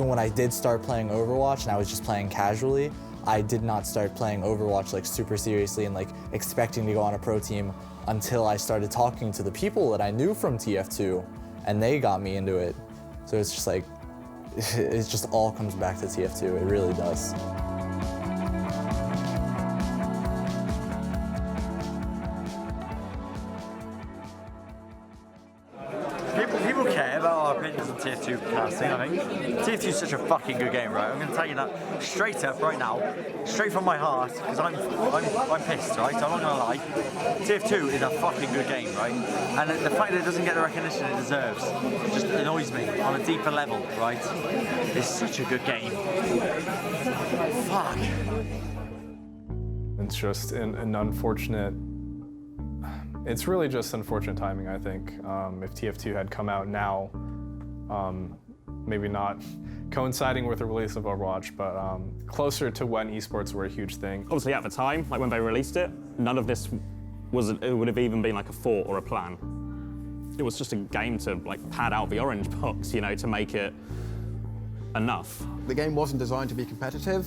when I did start playing Overwatch and I was just playing casually, I did not start playing Overwatch like super seriously and like expecting to go on a pro team until I started talking to the people that I knew from TF2, and they got me into it. So it's just like, it just all comes back to TF2, it really does. People care about our opinions on TF2 casting, I think. TF2 is such a fucking good game, right? I'm going to tell you that straight up right now, straight from my heart, because I'm pissed, right? I'm not going to lie. TF2 is a fucking good game, right? And the fact that it doesn't get the recognition it deserves just annoys me on a deeper level, right? It's such a good game. Fuck. It's just an unfortunate. It's really just unfortunate timing, I think. If TF2 had come out now, Maybe not coinciding with the release of Overwatch, but closer to when esports were a huge thing. Obviously at the time, like when they released it, none of this it would have even been like a thought or a plan. It was just a game to like pad out the orange box, you know, to make it enough. The game wasn't designed to be competitive.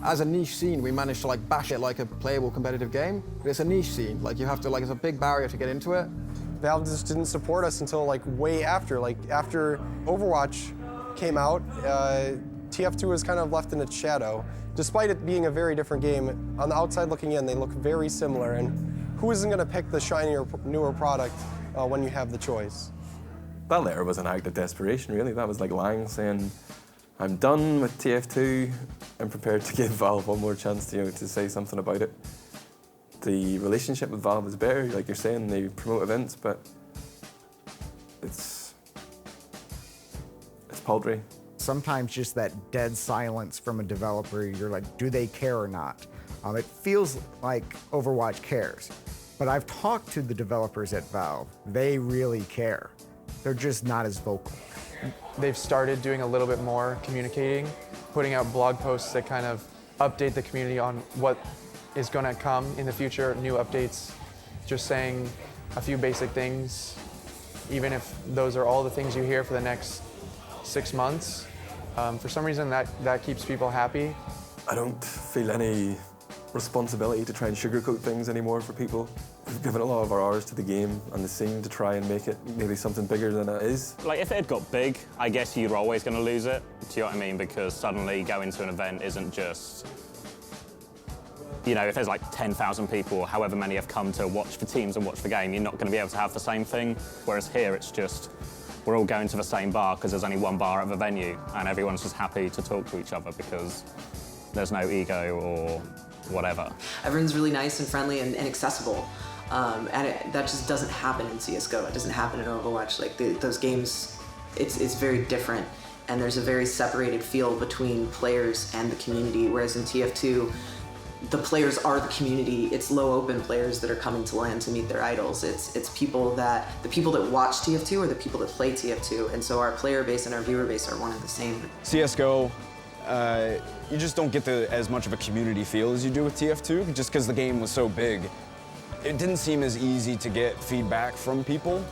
As a niche scene, we managed to like bash it like a playable competitive game, but it's a niche scene. Like you have to, like it's a big barrier to get into it. Valve just didn't support us until like way after. Like after Overwatch came out, TF2 was kind of left in its shadow. Despite it being a very different game, on the outside looking in, they look very similar. And who isn't going to pick the shinier, newer product when you have the choice? That letter was an act of desperation, really. That was like Lang saying, I'm done with TF2. I'm prepared to give Valve one more chance to, to say something about it. The relationship with Valve is better, like you're saying, they promote events, but it's paltry. Sometimes just that dead silence from a developer, you're like, do they care or not? It feels like Overwatch cares, but I've talked to the developers at Valve. They really care. They're just not as vocal. They've started doing a little bit more communicating, putting out blog posts that kind of update the community on what is going to come in the future, new updates, just saying a few basic things, even if those are all the things you hear for the next 6 months. For some reason, that keeps people happy. I don't feel any responsibility to try and sugarcoat things anymore for people. We've given a lot of our hours to the game and the scene to try and make it maybe something bigger than it is. Like if it had got big, I guess you're always going to lose it. Do you know what I mean? Because suddenly going to an event isn't just, you know, if there's like 10,000 people, however many have come to watch the teams and watch the game, you're not going to be able to have the same thing. Whereas here, it's just, we're all going to the same bar because there's only one bar at the venue and everyone's just happy to talk to each other because there's no ego or whatever. Everyone's really nice and friendly and accessible. That just doesn't happen in CSGO. It doesn't happen in Overwatch. Like those games, it's very different. And there's a very separated feel between players and the community. Whereas in TF2, the players are the community. It's low open players that are coming to LAN to meet their idols. It's people that, the people that watch TF2 are the people that play TF2. And so our player base and our viewer base are one and the same. CSGO, you just don't get as much of a community feel as you do with TF2, just because the game was so big. It didn't seem as easy to get feedback from people,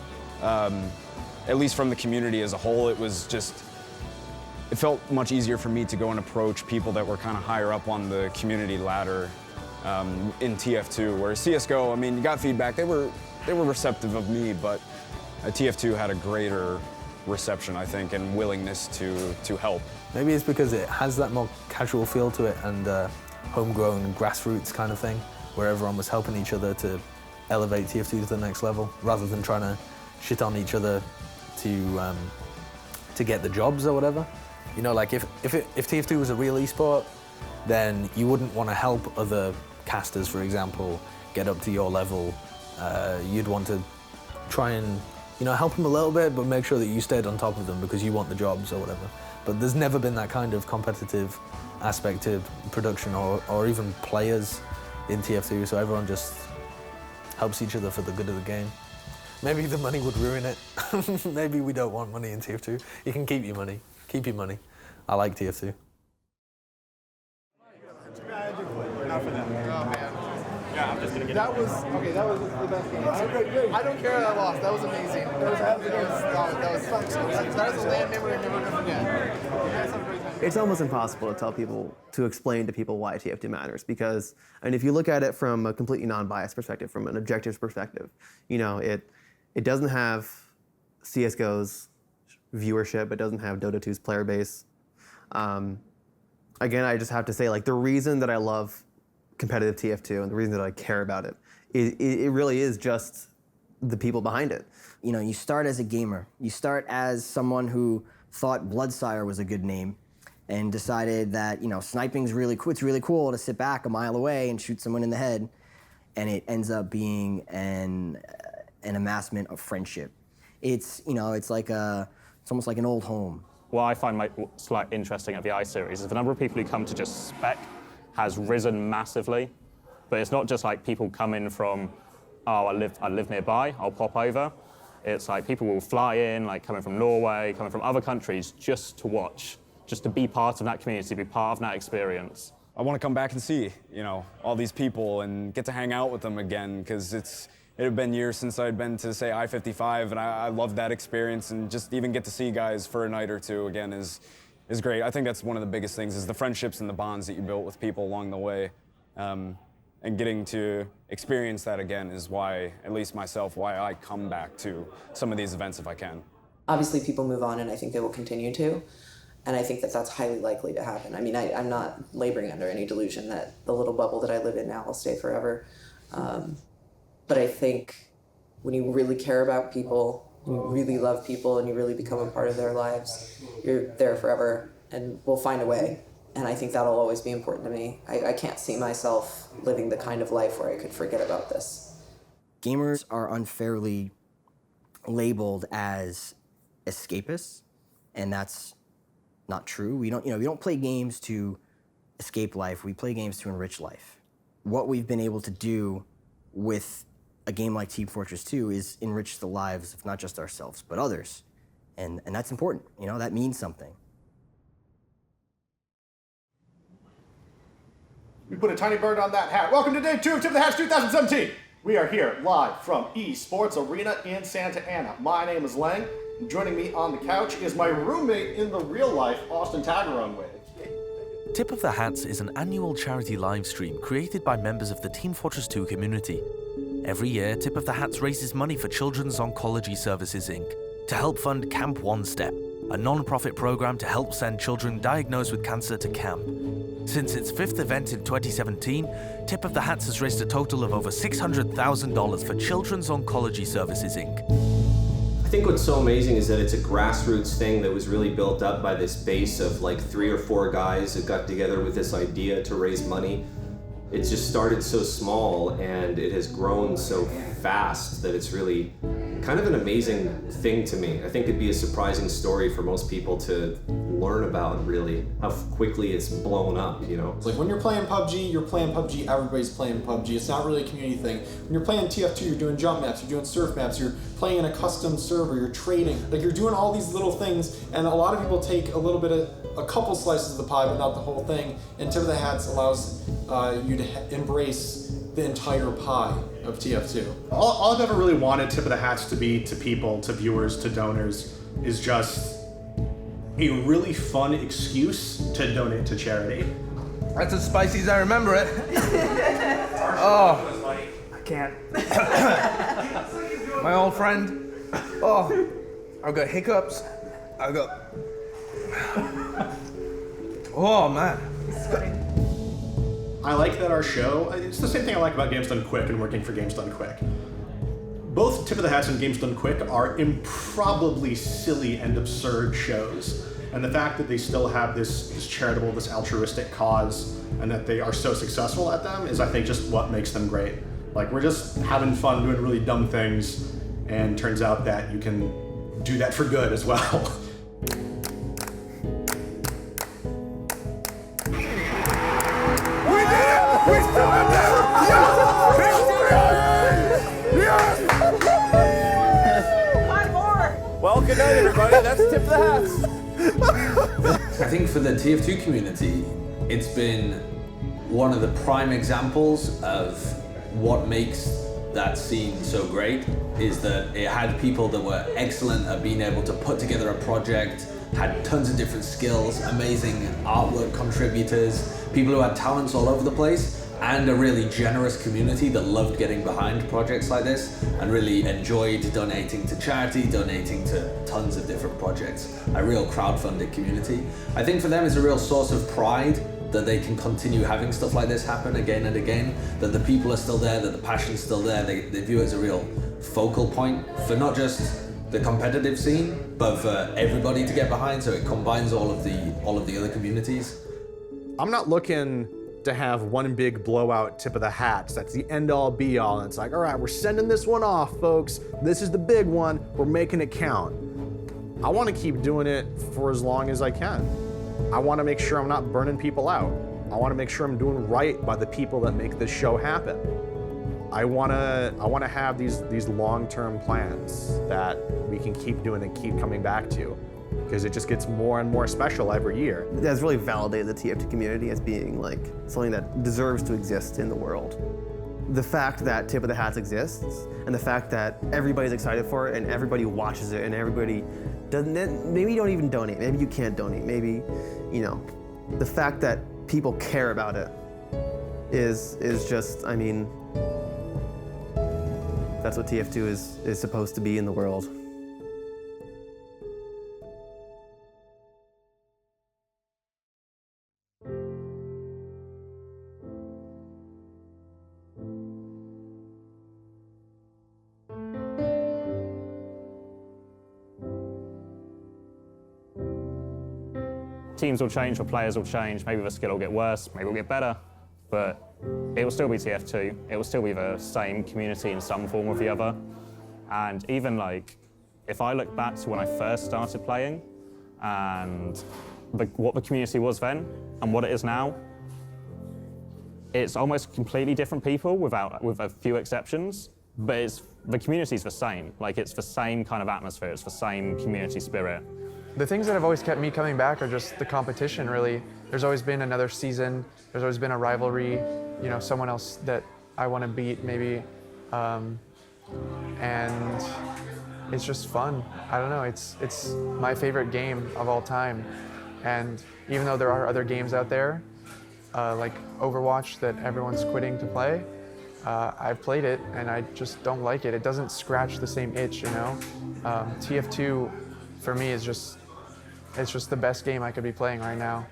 at least from the community as a whole. It was just, it felt much easier for me to go and approach people that were kind of higher up on the community ladder in TF2, whereas CSGO, I mean, you got feedback. They were receptive of me, but TF2 had a greater reception, I think, and willingness to help. Maybe it's because it has that more casual feel to it and homegrown grassroots kind of thing, where everyone was helping each other to elevate TF2 to the next level, rather than trying to shit on each other to get the jobs or whatever. You know, like if TF2 was a real esport, then you wouldn't want to help other casters, for example, get up to your level. You'd want to try and, you know, help them a little bit, but make sure that you stayed on top of them because you want the jobs or whatever. But there's never been that kind of competitive aspect to production or even players in TF2, so everyone just helps each other for the good of the game. Maybe the money would ruin it. Maybe we don't want money in TF2. You can keep your money. Keep your money. I like TF2. Yeah, I'm just gonna get that was the best game. I don't care that I lost. That was amazing. That was a land memory I'm never gonna forget. You guys have a great time. It's almost impossible to explain to people why TF2 matters, because, and if you look at it from a completely non-biased perspective, from an objective perspective, you know, it doesn't have CSGO's viewership, it doesn't have Dota 2's player base. Again, I just have to say, like, the reason that I love competitive TF2 and the reason that I care about it, it really is just the people behind it. You know, you start as a gamer. You start as someone who thought Bloodsire was a good name and decided that, you know, sniping's really cool. It's really cool to sit back a mile away and shoot someone in the head. And it ends up being an amassment of friendship. It's, you know, it's almost like an old home. What I find slightly interesting at the iSeries is the number of people who come to just spec has risen massively. But it's not just like people come in from, oh, I live nearby, I'll pop over. It's like people will fly in, like coming from Norway, coming from other countries, just to watch, just to be part of that community, be part of that experience. I want to come back and see, you know, all these people and get to hang out with them again, because it had been years since I'd been to, say, I-55, and I loved that experience, and just even get to see guys for a night or two again is great. I think that's one of the biggest things, is the friendships and the bonds that you built with people along the way. And getting to experience that again is why, at least myself, why I come back to some of these events if I can. Obviously, people move on, and I think they will continue to. And I think that that's highly likely to happen. I mean, I'm not laboring under any delusion that the little bubble that I live in now will stay forever. But I think when you really care about people, you really love people, and you really become a part of their lives, you're there forever, and we'll find a way. And I think that'll always be important to me. I can't see myself living the kind of life where I could forget about this. Gamers are unfairly labeled as escapists, and that's not true. We don't play games to escape life. We play games to enrich life. What we've been able to do with a game like Team Fortress 2 is enrich the lives of not just ourselves, but others. And that's important. That means something. We put a tiny bird on that hat. Welcome to day 2 of Tip of the Hats 2017. We are here live from eSports Arena in Santa Ana. My name is Lang, and joining me on the couch is my roommate in the real life, Austin Tagarong. Tip of the Hats is an annual charity live stream created by members of the Team Fortress 2 community. Every year, Tip of the Hats raises money for Children's Oncology Services, Inc. to help fund Camp One Step, a non-profit program to help send children diagnosed with cancer to camp. Since its 5th event in 2017, Tip of the Hats has raised a total of over $600,000 for Children's Oncology Services, Inc. I think what's so amazing is that it's a grassroots thing that was really built up by this base of like 3 or 4 guys who got together with this idea to raise money. It just started so small and it has grown so fast that it's really kind of an amazing thing to me. I think it'd be a surprising story for most people to learn about, really, how quickly it's blown up, It's like when you're playing PUBG, everybody's playing PUBG. It's not really a community thing. When you're playing TF2, you're doing jump maps, you're doing surf maps, you're playing in a custom server, you're trading. Like, you're doing all these little things, and a lot of people take a couple slices of the pie, but not the whole thing. And Tip of the Hats allows you to embrace the entire pie of TF2. All I've ever really wanted Tip of the Hats to be to people, to viewers, to donors, is just a really fun excuse to donate to charity. That's as spicy as I remember it. Oh, I can't. My old friend. Oh, I've got hiccups. I've got. Oh man. I like that our show, it's the same thing I like about Games Done Quick and working for Games Done Quick. Both Tip of the Hats and Games Done Quick are improbably silly and absurd shows. And the fact that they still have this charitable, this altruistic cause, and that they are so successful at them is, I think, just what makes them great. Like, we're just having fun doing really dumb things, and turns out that you can do that for good as well. Well, good night, everybody. That's Tip of the Hats. I think for the TF2 community, it's been one of the prime examples of what makes that scene so great, is that it had people that were excellent at being able to put together a project, had tons of different skills, amazing artwork contributors, people who had talents all over the place, and a really generous community that loved getting behind projects like this and really enjoyed donating to charity, donating to tons of different projects. A real crowdfunded community. I think for them it's a real source of pride that they can continue having stuff like this happen again and again, that the people are still there, that the passion's still there. They view it as a real focal point for not just the competitive scene, but for everybody to get behind, so it combines all of the other communities. I'm not looking to have one big blowout Tip of the Hats. That's the end all be all. And it's like, all right, we're sending this one off, folks. This is the big one. We're making it count. I want to keep doing it for as long as I can. I want to make sure I'm not burning people out. I want to make sure I'm doing right by the people that make this show happen. I wanna have these long-term plans that we can keep doing and keep coming back to, because it just gets more and more special every year. It has really validated the TF2 community as being like something that deserves to exist in the world. The fact that Tip of the Hats exists, and the fact that everybody's excited for it, and everybody watches it, and everybody doesn't, maybe you don't even donate, maybe you can't donate, maybe, you know, the fact that people care about it is just, I mean, that's what TF2 is supposed to be in the world. Teams will change, or players will change, maybe the skill will get worse, maybe it'll get better, but it will still be TF2. It will still be the same community in some form or the other. And even like, if I look back to when I first started playing and what the community was then and what it is now, it's almost completely different people with a few exceptions, but the community's the same. Like, it's the same kind of atmosphere, it's the same community spirit. The things that have always kept me coming back are just the competition, really. There's always been another season, there's always been a rivalry, you know, someone else that I want to beat, maybe. And it's just fun. I don't know, it's my favorite game of all time. And even though there are other games out there, like Overwatch that everyone's quitting to play, I've played it and I just don't like it. It doesn't scratch the same itch, you know? TF2 for me is just, it's just the best game I could be playing right now.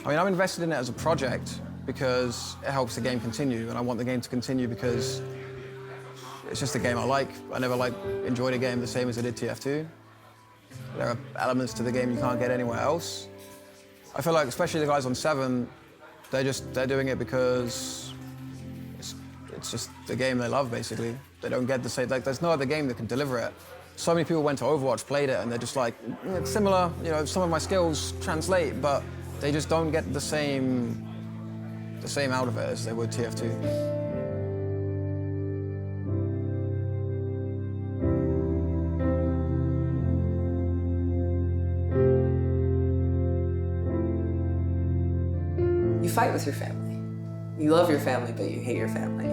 I mean, I'm invested in it as a project because it helps the game continue, and I want the game to continue because it's just a game I like. I never enjoyed a game the same as I did TF2. There are elements to the game you can't get anywhere else. I feel like, especially the guys on 7, they're doing it because it's just the game they love, basically. They don't get the same, like, there's no other game that can deliver it. So many people went to Overwatch, played it, and they're just like, it's similar, you know, some of my skills translate, but they just don't get the same out of it as they would TF2. You fight with your family. You love your family, but you hate your family.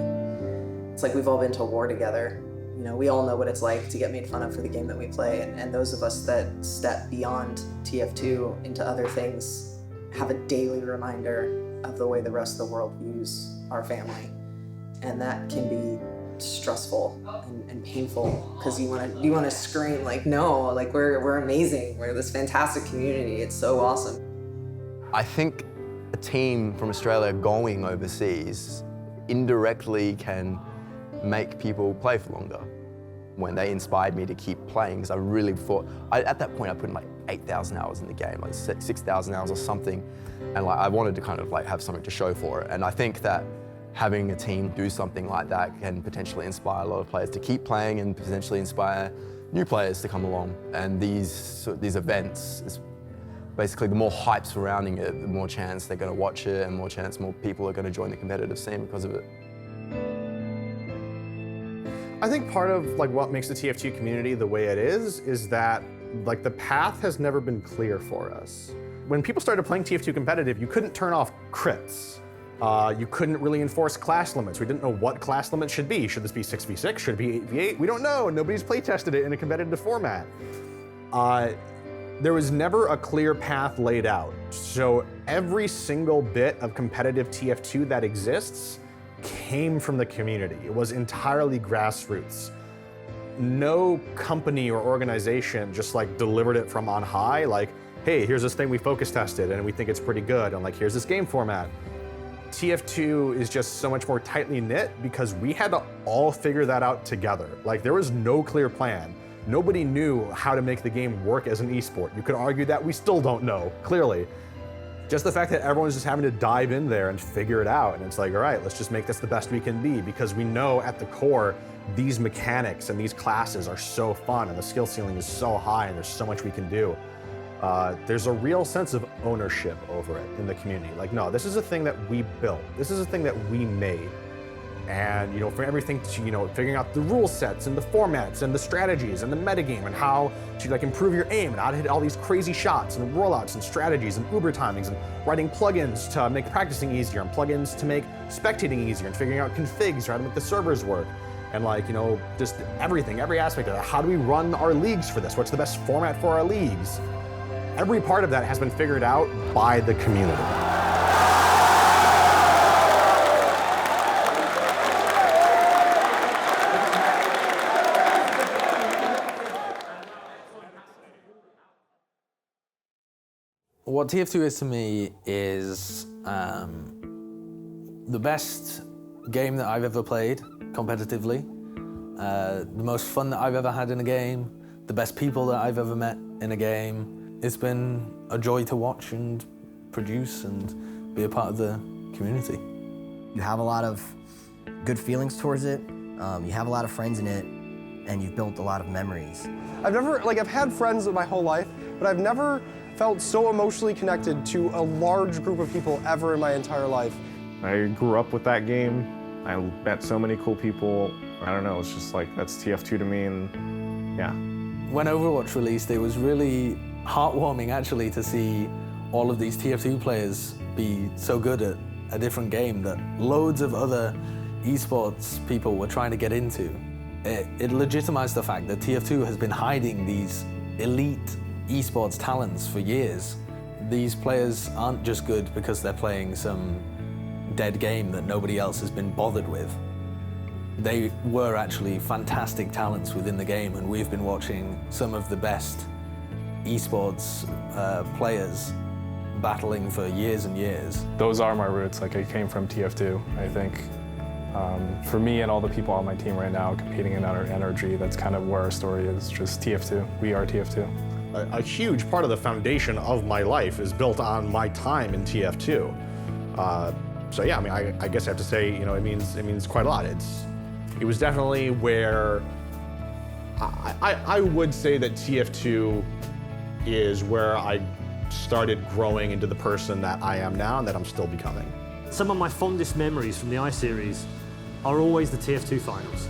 It's like we've all been to war together. You know, we all know what it's like to get made fun of for the game that we play, and those of us that step beyond TF2 into other things have a daily reminder of the way the rest of the world views our family. And that can be stressful and painful, because you want to scream like, no, like we're amazing. We're this fantastic community. It's so awesome. I think a team from Australia going overseas indirectly can make people play for longer. When they inspired me to keep playing, because I really thought, at that point I put in like 8,000 hours in the game, like 6,000 hours or something, and like I wanted to kind of like have something to show for it. And I think that having a team do something like that can potentially inspire a lot of players to keep playing and potentially inspire new players to come along. And these events, basically the more hype surrounding it, the more chance they're going to watch it, and more people are going to join the competitive scene because of it. I think part of like what makes the TF2 community the way it is that like the path has never been clear for us. When people started playing TF2 competitive, you couldn't turn off crits. You couldn't really enforce class limits. We didn't know what class limits should be. Should this be 6v6? Should it be 8v8? We don't know. Nobody's play tested it in a competitive format. There was never a clear path laid out. So every single bit of competitive TF2 that exists came from the community. It was entirely grassroots. No company or organization just like delivered it from on high, like, hey, here's this thing we focus tested and we think it's pretty good, and like, here's this game format. TF2 is just so much more tightly knit because we had to all figure that out together. Like, there was no clear plan. Nobody knew how to make the game work as an esport. You could argue that we still don't know, clearly. Just the fact that everyone's just having to dive in there and figure it out, and it's like, all right, let's just make this the best we can be, because we know at the core, these mechanics and these classes are so fun and the skill ceiling is so high and there's so much we can do. There's a real sense of ownership over it in the community. Like, no, this is a thing that we built. This is a thing that we made. And, you know, from everything to, you know, figuring out the rule sets and the formats and the strategies and the metagame and how to like improve your aim and how to hit all these crazy shots and rollouts and strategies and uber timings and writing plugins to make practicing easier and plugins to make spectating easier and figuring out configs or how to make the servers work. And like, you know, just everything, every aspect of it. How do we run our leagues for this? What's the best format for our leagues? Every part of that has been figured out by the community. What TF2 is to me is the best game that I've ever played competitively, the most fun that I've ever had in a game, the best people that I've ever met in a game. It's been a joy to watch and produce and be a part of the community. You have a lot of good feelings towards it, you have a lot of friends in it, and you've built a lot of memories. I've had friends my whole life, but I've never felt so emotionally connected to a large group of people ever in my entire life. I grew up with that game. I met so many cool people. I don't know, it's just like, that's TF2 to me, and yeah. When Overwatch released, it was really heartwarming actually to see all of these TF2 players be so good at a different game that loads of other esports people were trying to get into. It legitimized the fact that TF2 has been hiding these elite esports talents for years. These players aren't just good because they're playing some dead game that nobody else has been bothered with. They were actually fantastic talents within the game, and we've been watching some of the best esports players battling for years and years. Those are my roots. Like, I came from TF2, I think. For me and all the people on my team right now competing in our energy, that's kind of where our story is, just TF2. We are TF2. A huge part of the foundation of my life is built on my time in TF2. So yeah, I mean, I guess I have to say, you know, it means quite a lot. It was definitely where I would say that TF2 is where I started growing into the person that I am now and that I'm still becoming. Some of my fondest memories from the iSeries are always the TF2 finals,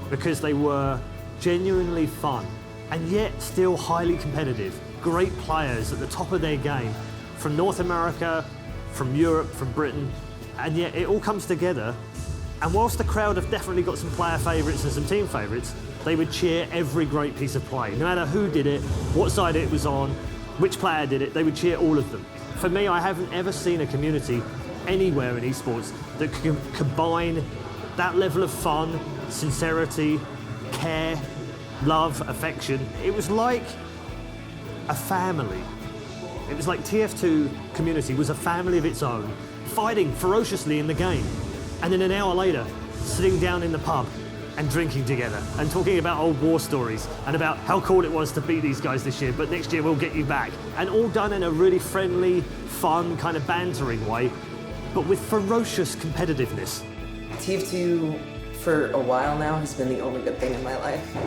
because they were genuinely fun and yet still highly competitive. Great players at the top of their game from North America, from Europe, from Britain, and yet it all comes together. And whilst the crowd have definitely got some player favourites and some team favourites, they would cheer every great piece of play. No matter who did it, what side it was on, which player did it, they would cheer all of them. For me, I haven't ever seen a community anywhere in esports that can combine that level of fun, sincerity, care, love, affection. It was like a family. It was like TF2 community was a family of its own, fighting ferociously in the game. And then an hour later, sitting down in the pub and drinking together and talking about old war stories and about how cool it was to beat these guys this year, but next year we'll get you back. And all done in a really friendly, fun, kind of bantering way, but with ferocious competitiveness. TF2 for a while now has been the only good thing in my life.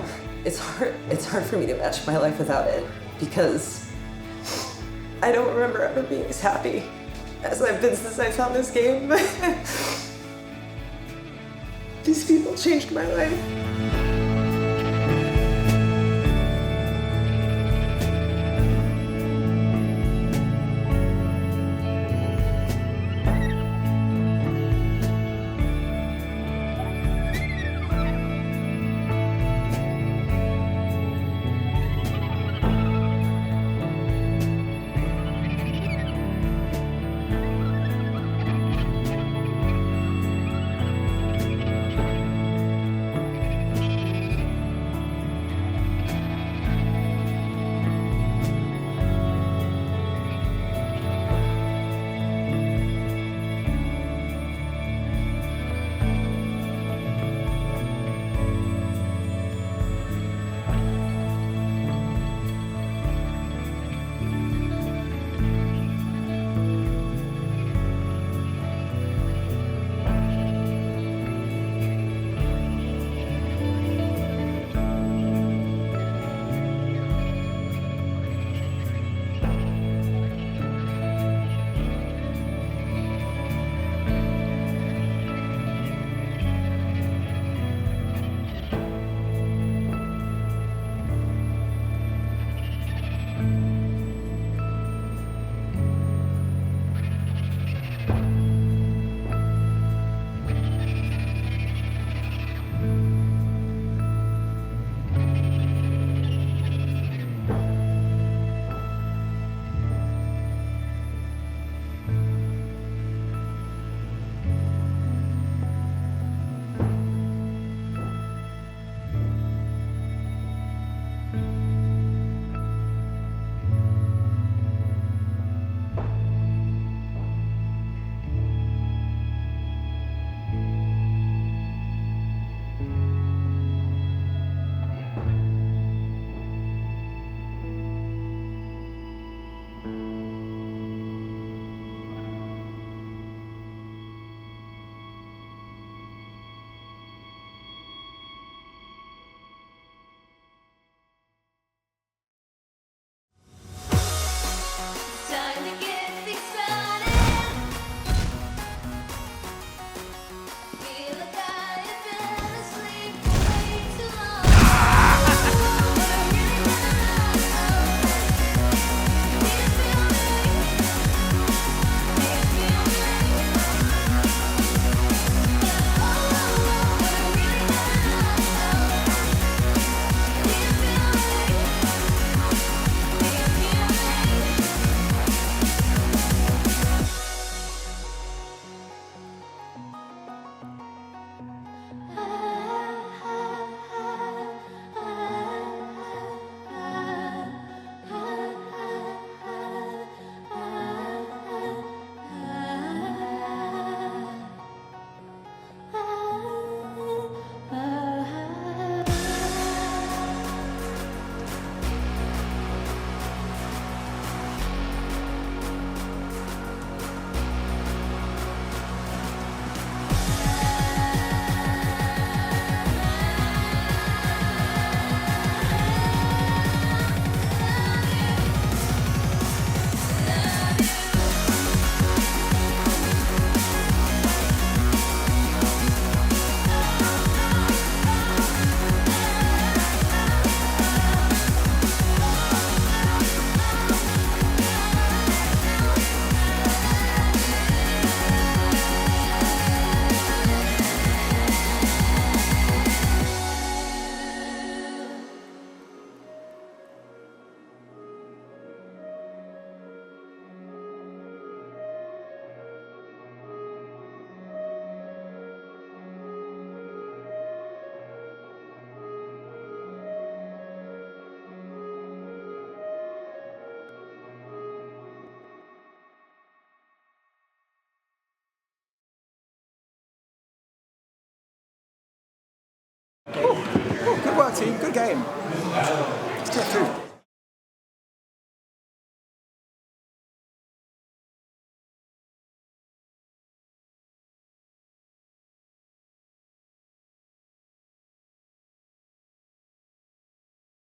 It's hard for me to imagine my life without it, because I don't remember ever being as happy as I've been since I found this game. These people changed my life. Good work, team. Good game. It's TF2.